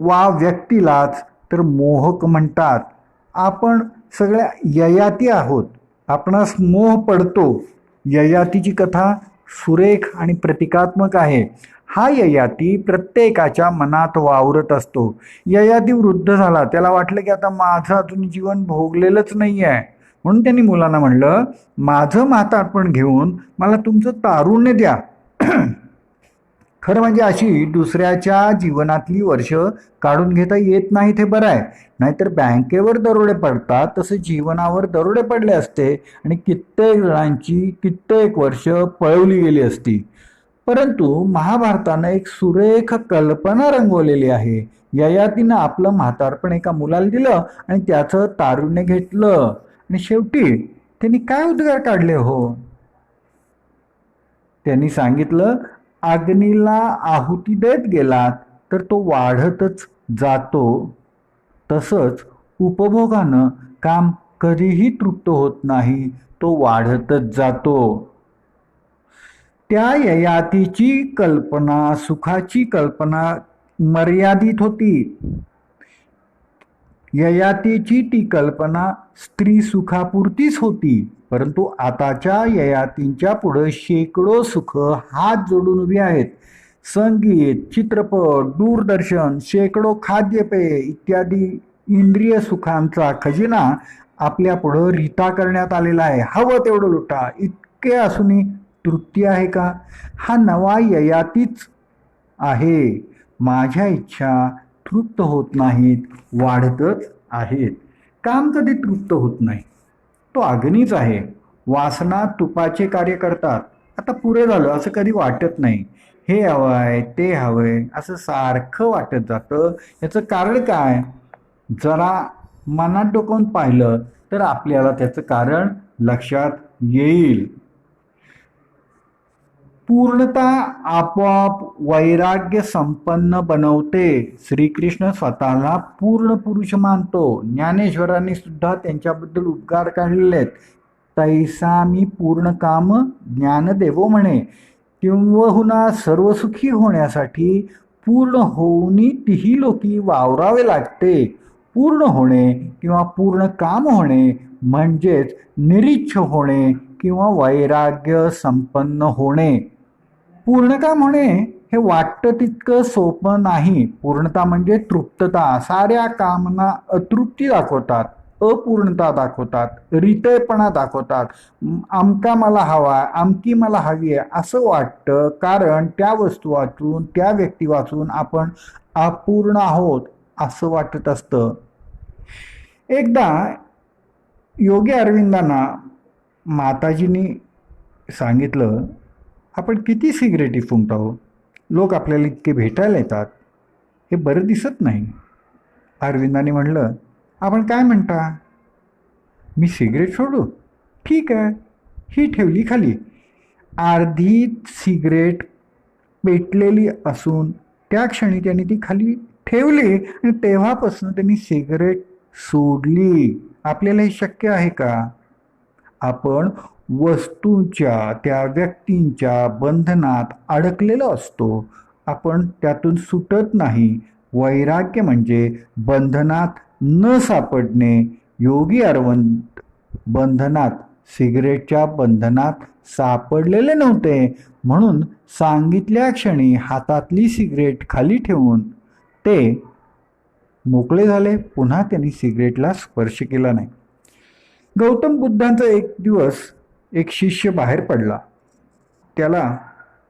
वा व्यक्तीलाच तर मोहक म्हणतात. आपण सगळ्या ययाती आहोत, आपणास मोह पडतो. ययातीची कथा सुरेख आणि प्रतिकात्मक आहे. हा ययाती प्रत्येकाच्या मनात वावरत असतो. ययाती वृद्ध झाला, त्याला वाटलं की आता माझं अजून जीवन भोगलेलंच नाही आहे, म्हणून त्यांनी मुलांना म्हणलं, माझं म्हातारपण घेऊन मला तुमचं तारुण्य द्या. खरं म्हणजे अशी दुसऱ्याच्या जीवनातली वर्ष काढून घेता येत नाही, ते बरं आहे. नाहीतर बँकेवर दरोडे पडतात तसे जीवनावर दरोडे पडले असते आणि कित्येक जणांची कित्येक वर्ष पळवली गेली असती. परंतु महाभारतानं एक सुरेख कल्पना रंगवलेली आहे. ययातीनं आपलं म्हातारपण एका मुलाला दिलं आणि त्याचं तारुण्य घेतलं, आणि शेवटी त्यांनी काय उद्गार काढले हो? त्यांनी सांगितलं, अग्नीला आहुती देत गेलात तर तो वाढतच जातो, तसंच उपभोगानं काम कधीही तृप्त होत नाही, तो वाढतच जातो. त्या ययातीची कल्पना, सुखाची कल्पना मर्यादित होती. ययातीची ती कल्पना स्त्री सुखापुरतीच होती. परंतु आताच्या ययातींच्या पुढे शेकडो सुख हात जोडून उभी आहेत. संगीत, चित्रपट, दूरदर्शन, शेकडो खाद्यपेय इत्यादी इंद्रिय सुखांचा खजिना आपल्या पुढं रिता करण्यात आलेला आहे. हवं तेवढं लुटा. इतके असूनही तृप्ती आहे का? हा नवा ययातीच आहे. माझ्या इच्छा तृप्त होत नाहीत, वाढतच आहेत. काम कधी तृप्त होत नाही. तो अग्नीच आहे. वासना तुपाचे कार्य करतात. आता पुरे झालं असं कधी वाटत नाही. हे हवंय, ते हवंय असं सारखं वाटत जातं. याचं कारण काय? जरा मनात डोकावून पाहिलं तर आपल्याला त्याचं कारण लक्षात येईल. पूर्णता आपोआप वैराग्य संपन्न बनवते. श्रीकृष्ण स्वतःला पूर्ण पुरुष मानतो. ज्ञानेश्वरांनी सुद्धा त्यांच्याबद्दल उद्गार काढलेले आहेत. तैसा मी पूर्ण काम ज्ञानदेवो म्हणे. किंबहुना सर्वसुखी होण्यासाठी पूर्ण होऊनी तिही लोकी वावरावे लागते. पूर्ण होणे किंवा पूर्ण काम होणे म्हणजेच निरीच्छ होणे किंवा वैराग्य संपन्न होणे. पूर्ण काम होणे हे वाटतं तितकं सोपं नाही. पूर्णता म्हणजे तृप्तता. साऱ्या कामना अतृप्ती दाखवतात, अपूर्णता दाखवतात, रितेपणा दाखवतात. आमका मला हवा, आमकी मला हवी आहे असं वाटतं. कारण त्या वस्तू वाचून, त्या व्यक्ती वाचून आपण अपूर्ण आहोत असं वाटत असतं. एकदा योगी अरविंदांना माताजींनी सांगितलं, आपण किती सिगरेटी फुंकतो, लोक आपल्याला इतके भेटायला येतात, हे बरं दिसत नाही. अरविंदांनी म्हणलं, आपण काय म्हणता? मी सिगरेट सोडू? ठीक आहे. ही ठेवली खाली. अर्धी सिगरेट पेटलेली असून त्या क्षणी त्यांनी ती खाली ठेवली आणि तेव्हापासून त्यांनी सिगरेट सोडली. आपल्याला हे शक्य आहे का? आपण वस्तूंच्या, त्या व्यक्तींच्या बंधनात अडकलेलो असतो. आपण त्यातून सुटत नाही. वैराग्य म्हणजे बंधनात न सापडणे. योगी अरविंद बंधनात, सिगरेटच्या बंधनात सापडलेले नव्हते. म्हणून सांगितल्या क्षणी हातातली सिगरेट खाली ठेवून ते मोकळे झाले. पुन्हा त्यांनी सिगरेटला स्पर्श केला नाही. गौतम बुद्धांचा एक दिवस एक शिष्य बाहेर पडला. त्याला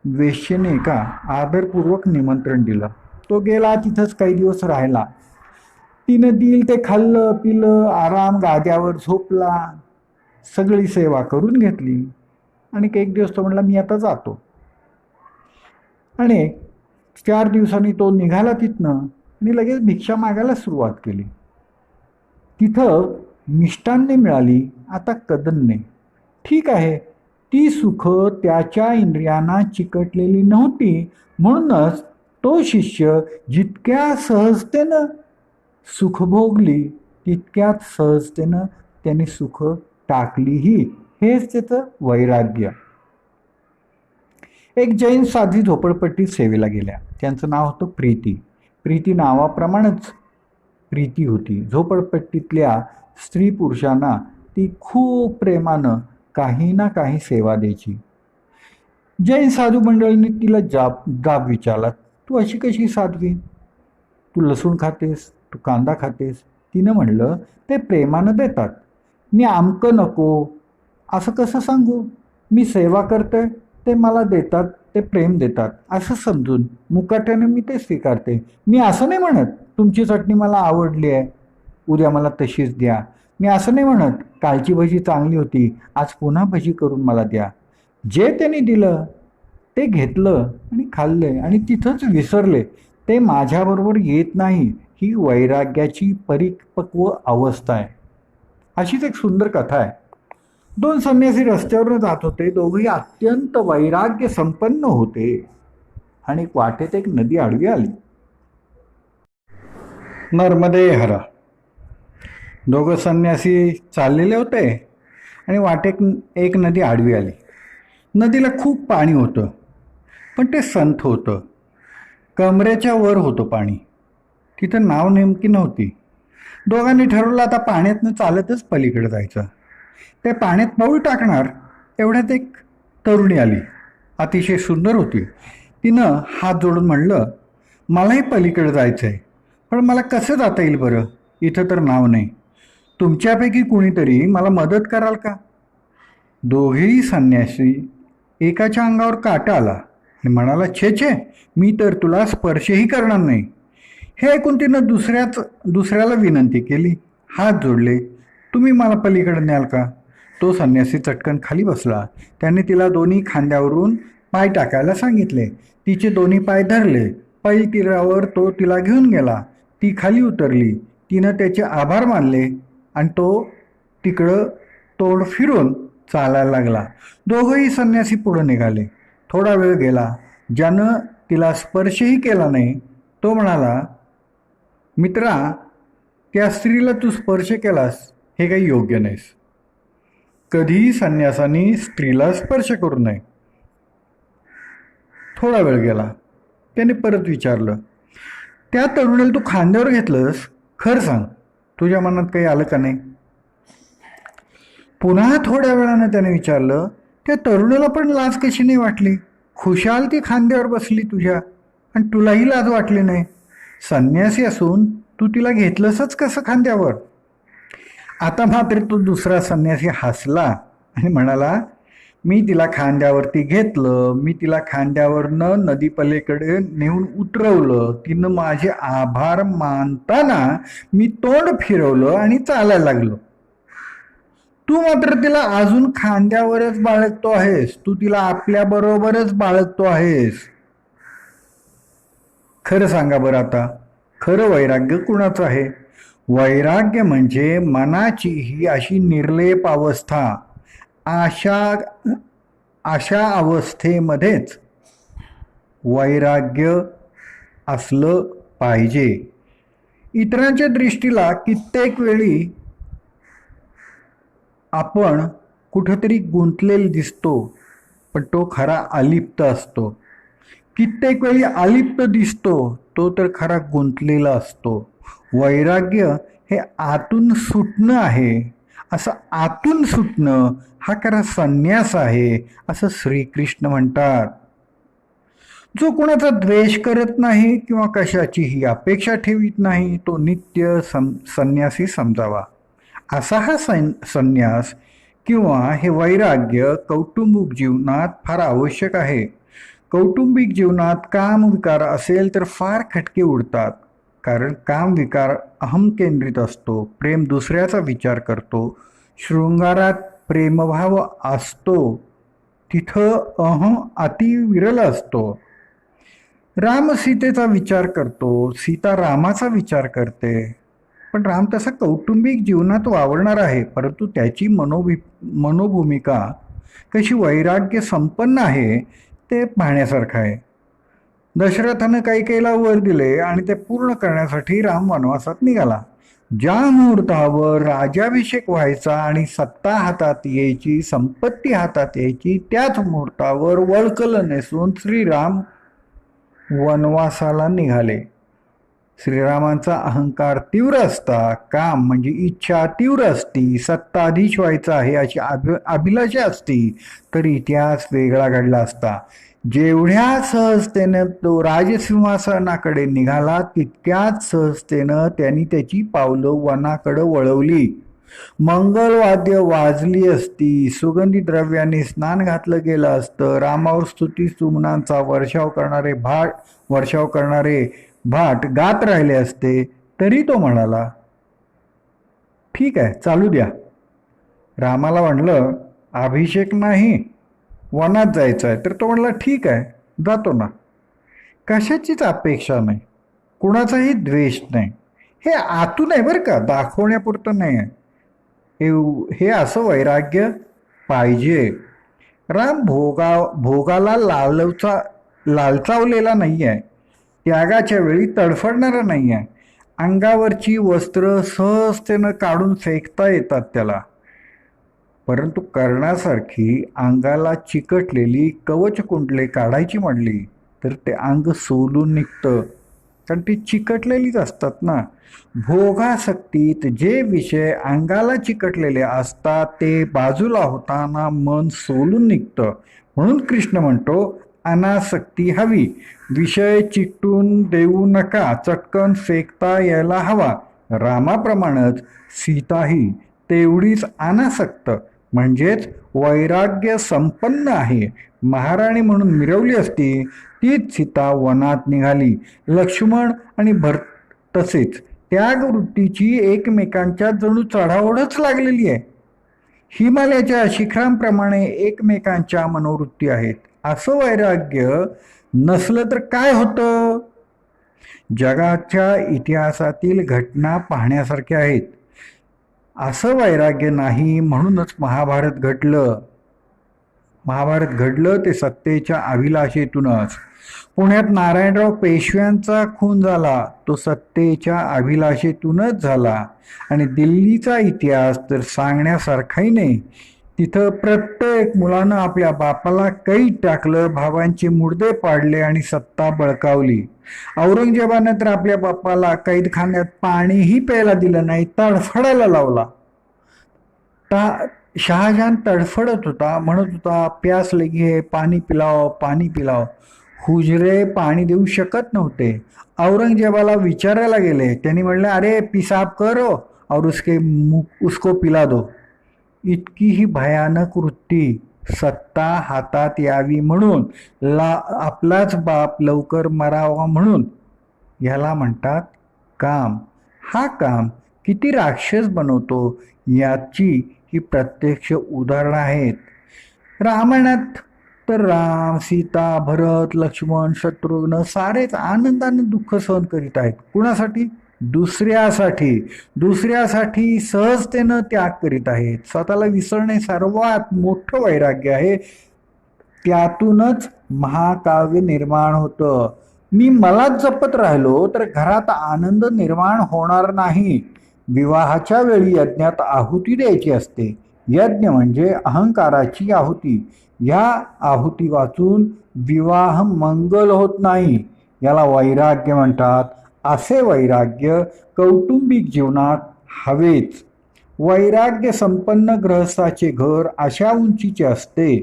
वेश्येने एका आदरपूर्वक निमंत्रण दिलं. तो गेला, तिथंच काही दिवस राहिला. तिनं दिल ते खाल्लं पिलं, आराम गाद्यावर झोपला, सगळी सेवा करून घेतली. आणि एक दिवस तो म्हणला, मी आता जातो. आणि 4 दिवसांनी तो निघाला तिथनं आणि लगेच भिक्षा मागायला सुरुवात केली. तिथं मिष्टान्ने मिळाली, आता कदन्ने. ठीक आहे, ती सुख त्याच्या इंद्रियांना चिकटलेली नव्हती. म्हणूनच तो शिष्य जितक्या सहजतेनं सुख भोगली तितक्याच सहजतेनं त्याने सुख टाकलीही. हेच त्याचं वैराग्य. एक जैन साध्वी झोपडपट्टीत सेवेला गेल्या. त्यांचं नाव होतं प्रीती. प्रीती नावाप्रमाणेच प्रीती होती. झोपडपट्टीतल्या स्त्री पुरुषांना ती खूप प्रेमानं काही ना काही सेवा द्यायची. जैन साधू मंडळींनी तिला जाब विचारला, तू अशी कशी साध्वी? तू लसूण खातेस, तू कांदा खातेस? तिनं म्हणलं, ते प्रेमानं देतात. मी आमकं नको असं कसं सांगू? मी सेवा करते, ते मला देतात, ते प्रेम देतात असं समजून मुकाट्याने मी ते स्वीकारते. मी असं नाही म्हणत तुमची चटणी मला आवडली आहे, उद्या मला तशीच द्या. मी असं नाही म्हणत कालची भजी चांगली होती, आज पुन्हा भजी करून मला द्या. जे त्यांनी दिलं ते घेतलं आणि खाल्ले आणि तिथंच विसरले. ते माझ्याबरोबर येत नाही. ही वैराग्याची परिपक्व अवस्था आहे. अशीच एक सुंदर कथा आहे. 2 संन्यासी रस्त्यावरून जात होते. दोघेही अत्यंत वैराग्य संपन्न होते आणि वाटेत एक नदी आडवी आली. नर्मदे हर. दोघं संन्यासी चाललेले होते आणि वाटेत एक नदी आडवी आली. नदीला खूप पाणी होतं, पण ते संथ होतं. कमरेच्या वर होतं पाणी. तिथं नाव नेमकी नव्हती. दोघांनी ठरवलं आता पाण्यातनं चालतच पलीकडे जायचं. ते पाण्यात पाऊल टाकणार एवढ्यात एक तरुणी आली. अतिशय सुंदर होती. तिनं हात जोडून म्हणलं, मलाही पलीकडे जायचं आहे, पण मला कसं जाता येईल बरं? इथं तर नाव नाही. तुमच्यापैकी कुणीतरी मला मदत कराल का? दोघेही संन्यासी एकाच्या अंगावर काटा आला आणि म्हणाला, छे छे, मी तर तुला स्पर्शही करणार नाही. हे ऐकून तिनं दुसऱ्याला विनंती केली, हात जोडले, तुम्ही मला पलीकडे न्याल का? तो संन्यासी चटकन खाली बसला. त्याने तिला दोन्ही खांद्यावरून पाय टाकायला सांगितले. तिचे दोन्ही पाय धरले. पैल तीरावर तो तिला घेऊन गेला. ती खाली उतरली. तिनं त्याचे आभार मानले आणि तो तिकडं तोंड फिरून चालायला लागला. दोघंही संन्यासी पुढे निघाले. थोडा वेळ गेला. ज्यानं तिला स्पर्शही केला नाही तो म्हणाला, मित्रा, त्या स्त्रीला तू स्पर्श केलास हे काही योग्य नाहीस. कधीही संन्यासानी स्त्रीला स्पर्श करू नये. थोडा वेळ गेला. त्याने परत विचारलं, त्या तरुणाला तू खांद्यावर घेतलंस, खरं सांग, तुझ्या मनात काही आलं का नाही? पुन्हा थोड्या वेळानं त्याने विचारलं, त्या तरुणाला पण लाज कशी नाही वाटली? खुशाल ती खांद्यावर बसली तुझ्या आणि तुलाही लाज वाटली नाही. संन्यासी असून तू तिला घेतलंसच कसं खांद्यावर? आता मात्र तो दुसरा संन्यासी हसला आणि म्हणाला, मी तिला खांद्यावरती घेतलं, मी तिला खांद्यावरनं नदी पलीकडे नेऊन उतरवलं. तिनं माझे आभार मानताना मी तोंड फिरवलं आणि चालायला लागलो. तू मात्र तिला अजून खांद्यावरच बाळगतो आहेस. तू तिला आपल्या बरोबरच बाळगतो आहेस. खरं सांगा बरं आता, खरं वैराग्य कुणाचं आहे? वैराग्य म्हणजे मनाची ही अशी निर्लेप अवस्था. अशा अवस्थेमध्येच वैराग्य असलं पाहिजे. इतरांच्या दृष्टीला कित्येक वेळी आपण कुठंतरी गुंतलेला दिसतो, पण तो खरा अलिप्त असतो. कित्येक वेळी अलिप्त दिसतो, तो तर खरा गुंतलेला असतो. वैराग्य हे आतून सुटणं आहे. असं आतून सुटणं हा खरा संन्यास आहे, असं श्रीकृष्ण म्हणतात. जो कोणाचा द्वेष करत नाही किंवा कशाचीही अपेक्षा ठेवीत नाही, तो नित्य संन्यासी समजावा. असा हा संन्यास किंवा हे वैराग्य कौटुंबिक जीवनात फार आवश्यक आहे. कौटुंबिक जीवनात काम विकार असेल तर फार खटके उडतात. कारण काम विकार अहम केंद्रित असतो. प्रेम दुसऱ्याचा विचार करतो. शृंगारात प्रेमभाव असतो, तिथं अहम अति विरल असतो. राम सीतेचा विचार करतो, सीता रामाचा विचार करते. पण राम तसा कौटुंबिक जीवनात वावरणार आहे, परंतु त्याची मनोभूमिका कशी वैराग्य संपन्न आहे ते पाहण्यासारखं आहे. दशरथानं कैकेयीला वर दिले आणि ते पूर्ण करण्यासाठी राम वनवासात निघाला. ज्या मुहूर्तावर राज्याभिषेक व्हायचा आणि सत्ता हातात यायची, संपत्ती हातात यायची, त्याच मुहूर्तावर वळकलं नेसून श्रीराम वनवासाला निघाले. श्रीरामांचा अहंकार तीव्र असता, काम म्हणजे इच्छा तीव्र असती, सत्ताधीश व्हायचा आहे अशी अभिलाषा असती, तर इतिहास वेगळा घडला असता. जेवढ्या सहजतेनं तो राजसिंहासनाकडे निघाला, तितक्याच सहजतेनं त्यांनी त्याची पावलं वनाकडे वळवली. मंगलवाद्य वाजली असती, सुगंधी द्रव्याने स्नान घातलं गेलं असतं, रामावर स्तुती सुमनांचा वर्षाव करणारे भाट गात राहिले असते, तरी तो म्हणाला, ठीक आहे, चालू द्या. रामाला म्हणलं, अभिषेक नाही, वनात जायचं आहे, तर तो म्हणला, ठीक आहे, जातो ना. कशाचीच अपेक्षा नाही, कुणाचाही द्वेष नाही. हे आतून आहे बरं का, दाखवण्यापुरतं नाही आहे. हे असं वैराग्य पाहिजे. राम भोगाला लालचावलेला नाही आहे, त्यागाच्या वेळी तडफडणारा नाही आहे. अंगावरची वस्त्र सहजतेनं काढून फेकता येतात त्याला. परंतु कर्णासारखी अंगाला चिकटलेली कवचकुंडले काढायची म्हणली तर ते अंग सोलून निघतं, कारण ती चिकटलेलीच असतात ना. भोगासक्तीत जे विषय अंगाला चिकटलेले असतात ते बाजूला होताना मन सोलून निघतं. म्हणून कृष्ण म्हणतो, अनासक्ती हवी, विषय चिकटून देऊ नका, चटकन फेकता यायला हवा. रामाप्रमाणेच सीताही तेवढीच अनासक्त म्हणजेच वैराग्य संपन्न आहे. महाराणी म्हणून मिरवली असती तीच सीता वनात निघाली. लक्ष्मण आणि भरत तसेच त्यागवृत्तीची एकमेकांच्या जणू चढाओढच लागलेली आहे. हिमालयाच्या शिखरांप्रमाणे एकमेकांच्या मनोवृत्ती आहेत. असं वैराग्य नसलं तर काय होतं? जगाच्या इतिहासातील घटना पाहण्यासारख्या आहेत. असं वैराग्य नाही म्हणूनच महाभारत घडलं. महाभारत घडलं ते सत्तेच्या अभिलाषेतूनच. पुण्यात नारायणराव पेशव्यांचा खून झाला तो सत्तेच्या अभिलाषेतूनच झाला. आणि दिल्लीचा इतिहास तर सांगण्यासारखाही नाही. तिथं प्रत्येक मुलानं आपल्या बापाला कैद टाकलं, भावांचे मुडदे पाडले आणि सत्ता बळकावली. औरंगजेबाने तर आपल्या बापाला कैदखान्यात पाणीही प्यायला दिलं नाही, तडफडायला लावला. शहाजहान तडफडत होता, म्हणत होता, प्यास लगी है, पाणी पिलाव, पाणी पिलाव. हुजरे पाणी देऊ शकत नव्हते. औरंगजेबाला विचारायला गेले, त्यांनी म्हणले, अरे पिसाब करो और उसको पिला दो. इतकी ही भयानक वृत्ती, सत्ता हातात यावी म्हणून, आपलाच बाप लवकर मरावा म्हणून. ह्याला म्हणतात काम. हा काम किती राक्षस बनवतो याची ही प्रत्यक्ष उदाहरणं आहेत. रामायणात तर राम, सीता, भरत, लक्ष्मण, शत्रुघ्न सारेच आनंदाने दुःख सहन करीत आहेत. कुणासाठी? दुसऱ्यासाठी. दुसऱ्यासाठी सहजतेनं त्याग करीत आहेत. स्वतःला विसरणे सर्वात मोठं वैराग्य आहे. त्यातूनच महाकाव्य निर्माण होतं. मी मलाच जपत राहिलो तर घरात आनंद निर्माण होणार नाही. विवाहाच्या वेळी यज्ञात आहुती द्यायची असते. यज्ञ म्हणजे अहंकाराची आहुती. या आहुती वाचून विवाह मंगल होत नाही. याला वैराग्य म्हणतात. असे वैराग्य कौटुंबिक जीवनात हवेच. वैराग्य संपन्न गृहस्थाचे घर अशा उंचीचे असते.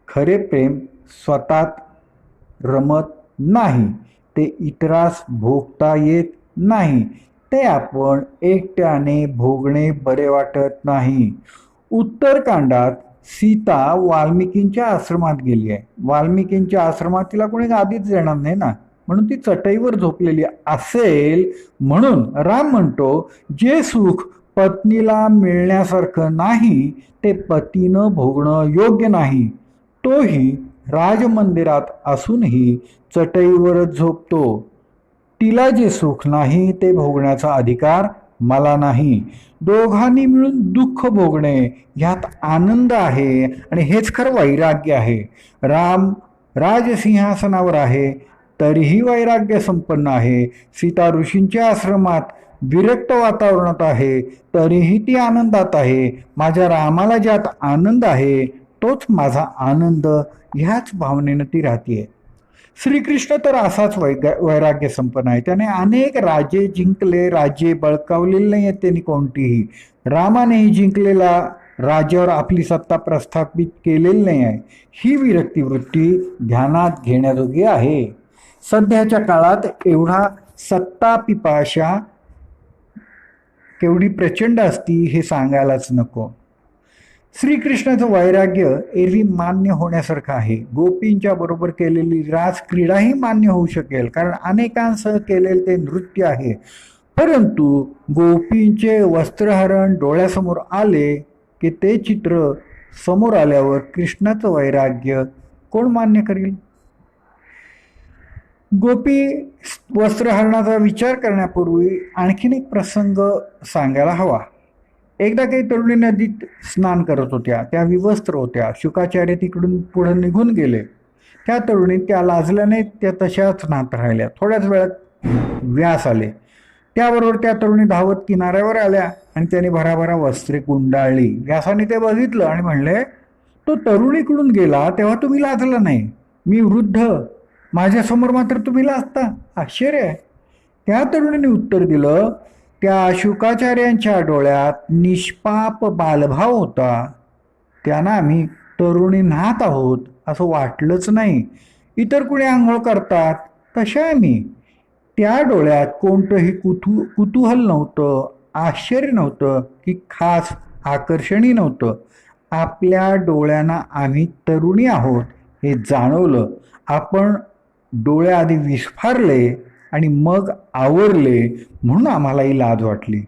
खरे प्रेम स्वतःत रमत नाही, ते इतरास भोगता येत नाही, ते आपण एकट्याने भोगणे बरे वाटत नाही. उत्तरकांडात सीता वाल्मिकींच्या आश्रमात गेली आहे. वाल्मिकींच्या आश्रमात तिला कोणी गादीच देणार नाही ना, म्हणून ती चटईवर झोपलेली असेल. म्हणून राम म्हणतो, जे सुख पत्नीला मिळण्यासारखं नाही ते पतीनं भोगणं योग्य नाही. तोही राजमंदिरात असूनही चटईवरच झोपतो. तिला जे सुख नाही ते भोगण्याचा अधिकार मला नाही. दोघांनी मिळून दुःख भोगणे ह्यात आनंद आहे आणि हेच खरं वैराग्य आहे. राम राजसिंहासनावर आहे तरीही वैराग्य संपन्न आहे. सीता ऋषींच्या आश्रमात विरक्त वातावरणात आहे तरीही ती आनंदात आहे. माझ्या रामाला ज्यात आनंद आहे तोच माझा आनंद, ह्याच भावनेनं ती राहतीये. श्रीकृष्ण तर असाच वैराग्य संपन्न आहे. त्याने अनेक राजे जिंकले, राज्ये बळकावलेली नाही आहेत त्यांनी कोणतीही. रामानेही जिंकलेला राज्यावर आपली सत्ता प्रस्थापित केलेली नाही आहे. ही विरक्ती वृत्ती ध्यानात घेण्याजोगी आहे. सध्याच्या काळात एवढा सत्ता पिपाशा केवढी प्रचंड असती हे सांगायलाच नको. श्रीकृष्णाचं वैराग्य एरवी मान्य होण्यासारखं आहे. गोपींच्या बरोबर केलेली रासक्रीडाही मान्य होऊ शकेल, कारण अनेकांसह केलेले ते नृत्य आहे. परंतु गोपींचे वस्त्रहरण डोळ्यासमोर आले की ते चित्र समोर आल्यावर कृष्णाचं वैराग्य कोण मान्य करेल? गोपी वस्त्रहरणाचा विचार करण्यापूर्वी आणखीन एक प्रसंग सांगायला हवा. एकदा काही तरुणी नदीत स्नान करत होत्या. त्या विवस्त्र होत्या. शुकाचार्य तिकडून पुढे निघून गेले. त्या तरुणी त्या लाजल्याने त्या तशाच नात राहिल्या. थोड्याच वेळात व्यास आले. त्याबरोबर त्या तरुणी धावत किनाऱ्यावर आल्या आणि त्याने भराभरा वस्त्रे गुंडाळली. व्यासाने ते बघितलं आणि म्हणले, तो तरुणीकडून गेला तेव्हा तुम्ही लाजला नाही, मी वृद्ध, माझ्यासमोर मात्र तुम्ही लाजता, आश्चर्य आहे. त्या तरुणीने उत्तर दिलं, त्या शुकाचार्यांच्या डोळ्यात निष्पाप बालभाव होता, त्यांना आम्ही तरुणी नाहत आहोत असं वाटलंच नाही. इतर कुणी आंघोळ करतात तशा आम्ही. त्या डोळ्यात कोणतंही कुतूहल नव्हतं, आश्चर्य नव्हतं की खास आकर्षणही नव्हतं. आपल्या डोळ्यांना आम्ही तरुणी आहोत हे जाणवलं. आपण डोळे आधी विस्फारले आणि मग आवरले म्हणून आम्हालाही लाज वाटली.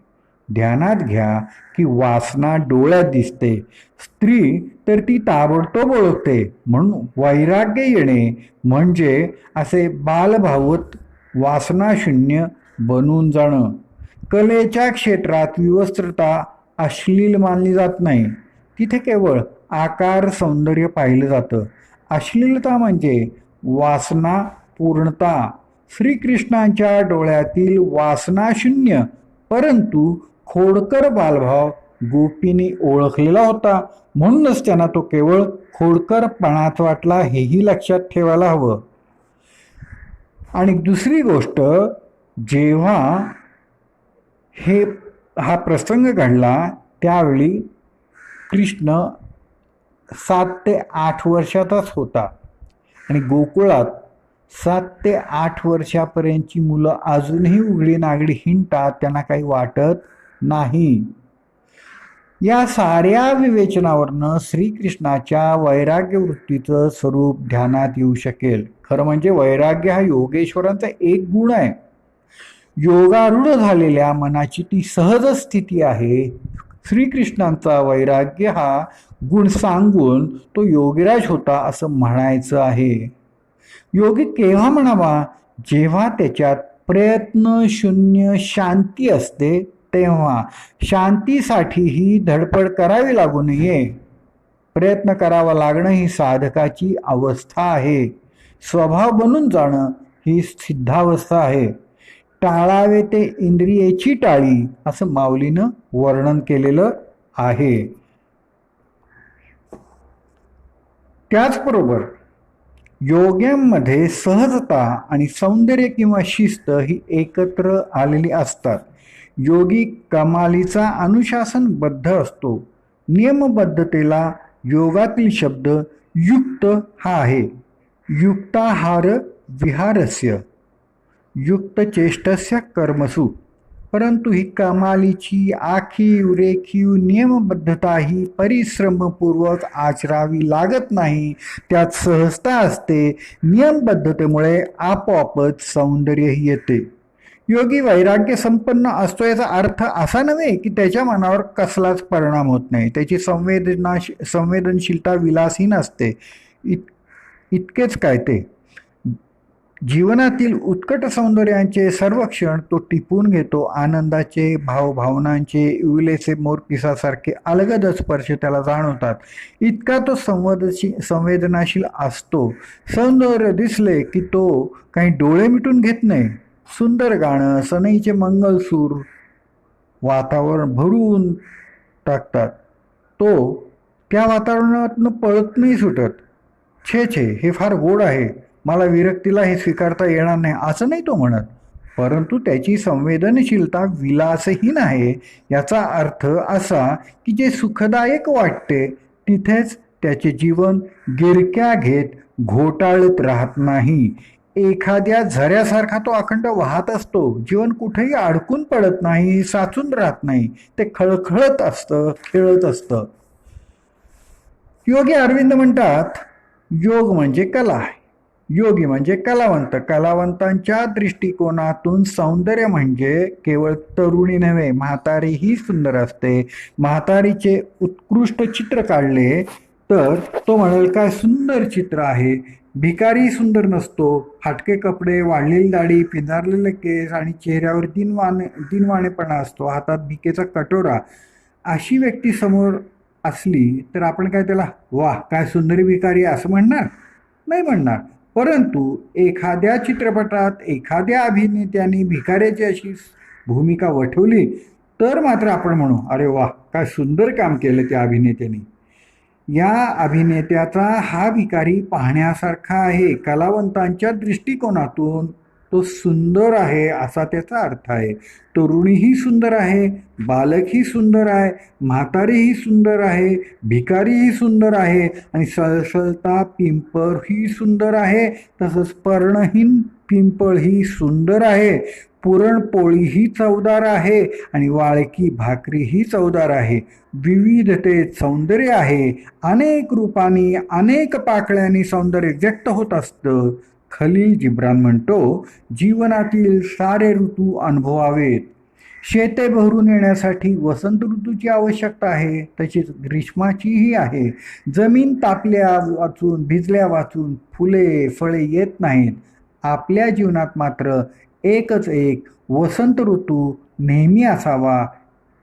ध्यानात घ्या की वासना डोळ्यात दिसते, स्त्री तर ती ताबडतोब ओळखते. म्हणून वैराग्य येणे म्हणजे असे बालभावत वासनाशून्य बनून जाणं. कलेच्या क्षेत्रात विवस्त्रता अश्लील मानली जात नाही, तिथे केवळ आकार सौंदर्य पाहिलं जातं. अश्लीलता म्हणजे वासना पूर्णता. श्रीकृष्णांच्या डोळ्यातील वासनाशून्य परंतु खोडकर बालभाव गोपीने ओळखलेला होता, म्हणूनच त्यांना तो केवळ खोडकरपणाच वाटला, हेही लक्षात ठेवायला हवं. आणि दुसरी गोष्ट, जेव्हा हा प्रसंग घडला त्यावेळी कृष्ण 7 ते 8 वर्षाचाच होता आणि गोकुळात 7 ते 8 वर्षापर्यंतची मुलं अजूनही उघडी नागडी हिंडतात, त्यांना काही वाटत नाही. या साऱ्या विवेचनावरनं श्रीकृष्णाच्या वैराग्य वृत्तीचं स्वरूप ध्यानात येऊ शकेल. खरं म्हणजे वैराग्य हा योगेश्वरांचा एक गुण आहे. योगारूढ झालेल्या मनाची ती सहज स्थिती आहे. श्रीकृष्णांचा वैराग्य हा गुण सांगून तो योगीराज होता असं म्हणायचं आहे. योगी केव्हा म्हणावा? जेव्हा त्याच्यात प्रयत्न शून्य शांती असते तेव्हा. शांतीसाठीही धडपड करावी लागू नये, प्रयत्न करावा लागणं ही साधकाची अवस्था आहे. स्वभाव बनून जाणं ही सिद्धावस्था आहे. टाळावे ते इंद्रियेची टाळी असं माऊलीनं वर्णन केलेलं आहे. त्याचबरोबर योग्यांमध्ये सहजता आणि सौंदर्य किंवा शिस्त ही एकत्र आलेली असतात. योगी कमालीचा अनुशासनबद्ध असतो. नियमबद्धतेला योगातील शब्द युक्त हा आहे. युक्ताहार विहारस्य युक्तचेष्टस्य कर्मसु. परंतु ही कमालीची आखीव रेखीव नियमबद्धता ही परिश्रमपूर्वक आचरावी लागत नाही, त्यात सहजता असते. नियमबद्धतेमुळे आपोआपच सौंदर्यही येते. योगी वैराग्य संपन्न असतो याचा अर्थ असा नव्हे की त्याच्या मनावर कसलाच परिणाम होत नाही, त्याची संवेदनशीलता विलासहीन असते. इतकेच काय, ते जीवनातील उत्कट सौंदर्यांचे सर्व क्षण तो टिपून घेतो. आनंदाचे भावभावनांचे विलेचे मोरपिसासारखे अलगद स्पर्श त्याला जाणवतात. इतका तो संवेदनाशील असतो. सौंदर्य दिसले की तो काही डोळे मिटून घेत नाही. सुंदर गाणं, सनईचे मंगलसूर वातावरण भरून टाकतात. तो त्या वातावरणातनं पळत नाही सुटत. छे छे, हे फार गोड आहे, मला विरक्तीला हे स्वीकारता येणार नाही असं नाही तो म्हणत. परंतु त्याची संवेदनशीलता विलासहीन आहे. याचा अर्थ असा की जे सुखदायक वाटते तिथेच त्याचे जीवन गिरक्या घेत घोटाळत राहत नाही. एखाद्या झऱ्यासारखा तो अखंड वाहत असतो. जीवन कुठेही अडकून पडत नाही, साचून राहत नाही, ते खळखळत असतं, खेळत असतं. योगी अरविंद म्हणतात, योग म्हणजे कला आहे. योगी म्हणजे कलावंत. कलावंतांच्या दृष्टिकोनातून सौंदर्य म्हणजे केवळ तरुणी नव्हे, म्हातारीही सुंदर असते. म्हातारीचे उत्कृष्ट चित्र काढले तर तो म्हणेल काय सुंदर चित्र आहे. भिकारी सुंदर नसतो. फाटके कपडे, वाढलेली दाढी, पिंजारलेले केस आणि चेहऱ्यावर दिनवाणेपणा असतो, हातात भिकेचा कटोरा. अशी व्यक्ती समोर असली तर आपण काय त्याला वाह काय सुंदरी भिकारी असं म्हणणार नाही म्हणणार. परंतु एखाद्या चित्रपटात एखाद्या अभिनेत्याने भिकाऱ्याची अशी भूमिका वठवली तर मात्र आपण म्हणू, अरे वा, काय सुंदर काम केलं त्या अभिनेत्याने. या अभिनेत्याचा हा भिकारी पाहण्यासारखा आहे. कलावंतांच्या दृष्टिकोनातून तो सुंदर आहे असा त्याचा अर्थ आहे. तरुणीही सुंदर आहे, बालकही सुंदर आहे, म्हातारीही सुंदर आहे, भिकारीही सुंदर आहे आणि सळसळता पिंपळही सुंदर आहे. तसंच पर्णहीन पिंपळही सुंदर आहे. पुरणपोळीही चवदार आहे आणि वाळकी भाकरीही चवदार आहे. विविधतेत सौंदर्य आहे. अनेक रूपांनी अनेक पाकळ्यांनी सौंदर्य व्यक्त होत असतं. खलील जिब्रान म्हणतो, जीवनातील सारे ऋतू अनुभवावेत. शेते भरून येण्यासाठी वसंत ऋतूची आवश्यकता आहे, तशीच ग्रीष्माचीही आहे. जमीन तापल्या वाचून भिजल्या वाचून फुले फळे येत नाहीत. आपल्या जीवनात मात्र एकच एक वसंत ऋतू नेहमी असावा.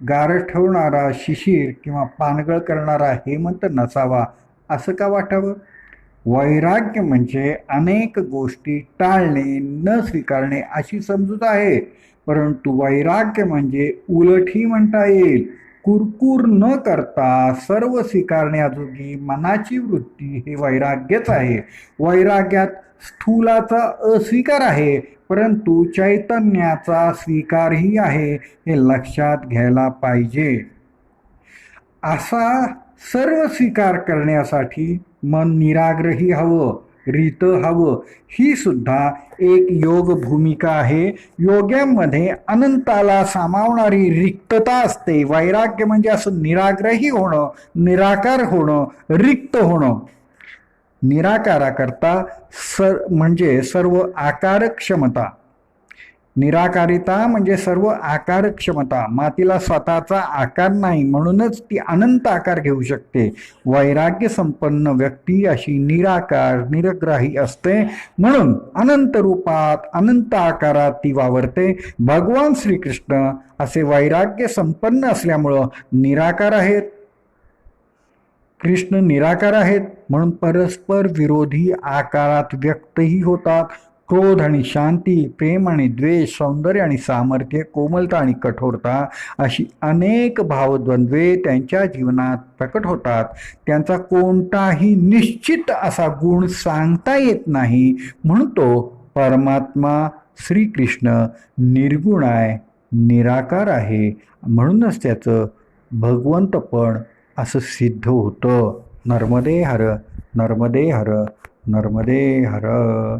गारठवणारा शिशिर किंवा पानगळ करणारा हेमंत नसावा, असं का वाटावं? वैराग्य म्हणजे अनेक गोष्टी टाळणे, न स्वीकारणे अशी समजूत आहे. परंतु वैराग्य म्हणजे उलटही म्हणता येईल. कुरकुर न करता सर्व स्वीकारण्याजोगी मनाची वृत्ती हे वैराग्यच आहे. वैराग्यात स्थूलाचा अस्वीकार आहे, परंतु चैतन्याचा स्वीकारही आहे, हे लक्षात घ्यायला पाहिजे. असा सर्व स्वीकार करण्यासाठी मन निराग्रही हवं, रीत हवं. ही सुद्धा एक योग भूमिका आहे. योग्यामध्ये अनंताला सामावणारी रिक्तता असते. वैराग्य म्हणजे असं निराग्रही होणं, निराकार होणं, रिक्त होणं. निराकाराकरता म्हणजे सर्व आकार क्षमता. निराकारिता म्हणजे सर्व आकार क्षमता. मातीला स्वतःचा आकार नाही, म्हणूनच ती अनंत आकार घेऊ शकते. वैराग्य संपन्न व्यक्ती अशी निराकार निरग्राही असते, म्हणून अनंत रूपात अनंत आकारात ती वावरते. भगवान श्रीकृष्ण असे वैराग्य संपन्न असल्यामुळं निराकार आहेत. कृष्ण निराकार आहेत, म्हणून परस्पर विरोधी आकारात व्यक्तही होतात. क्रोध आणि शांती, प्रेम आणि द्वेष, सौंदर्य आणि सामर्थ्य, कोमलता आणि कठोरता अशी अनेक भावद्वंद्वे त्यांच्या जीवनात प्रकट होतात. त्यांचा कोणताही निश्चित असा गुण सांगता येत नाही. म्हणून तो परमात्मा श्रीकृष्ण निर्गुण आहे, निराकार आहे. म्हणूनच त्याचं भगवंतपण असं सिद्ध होतं. नर्मदे हर, नर्मदे हर, नर्मदे हर.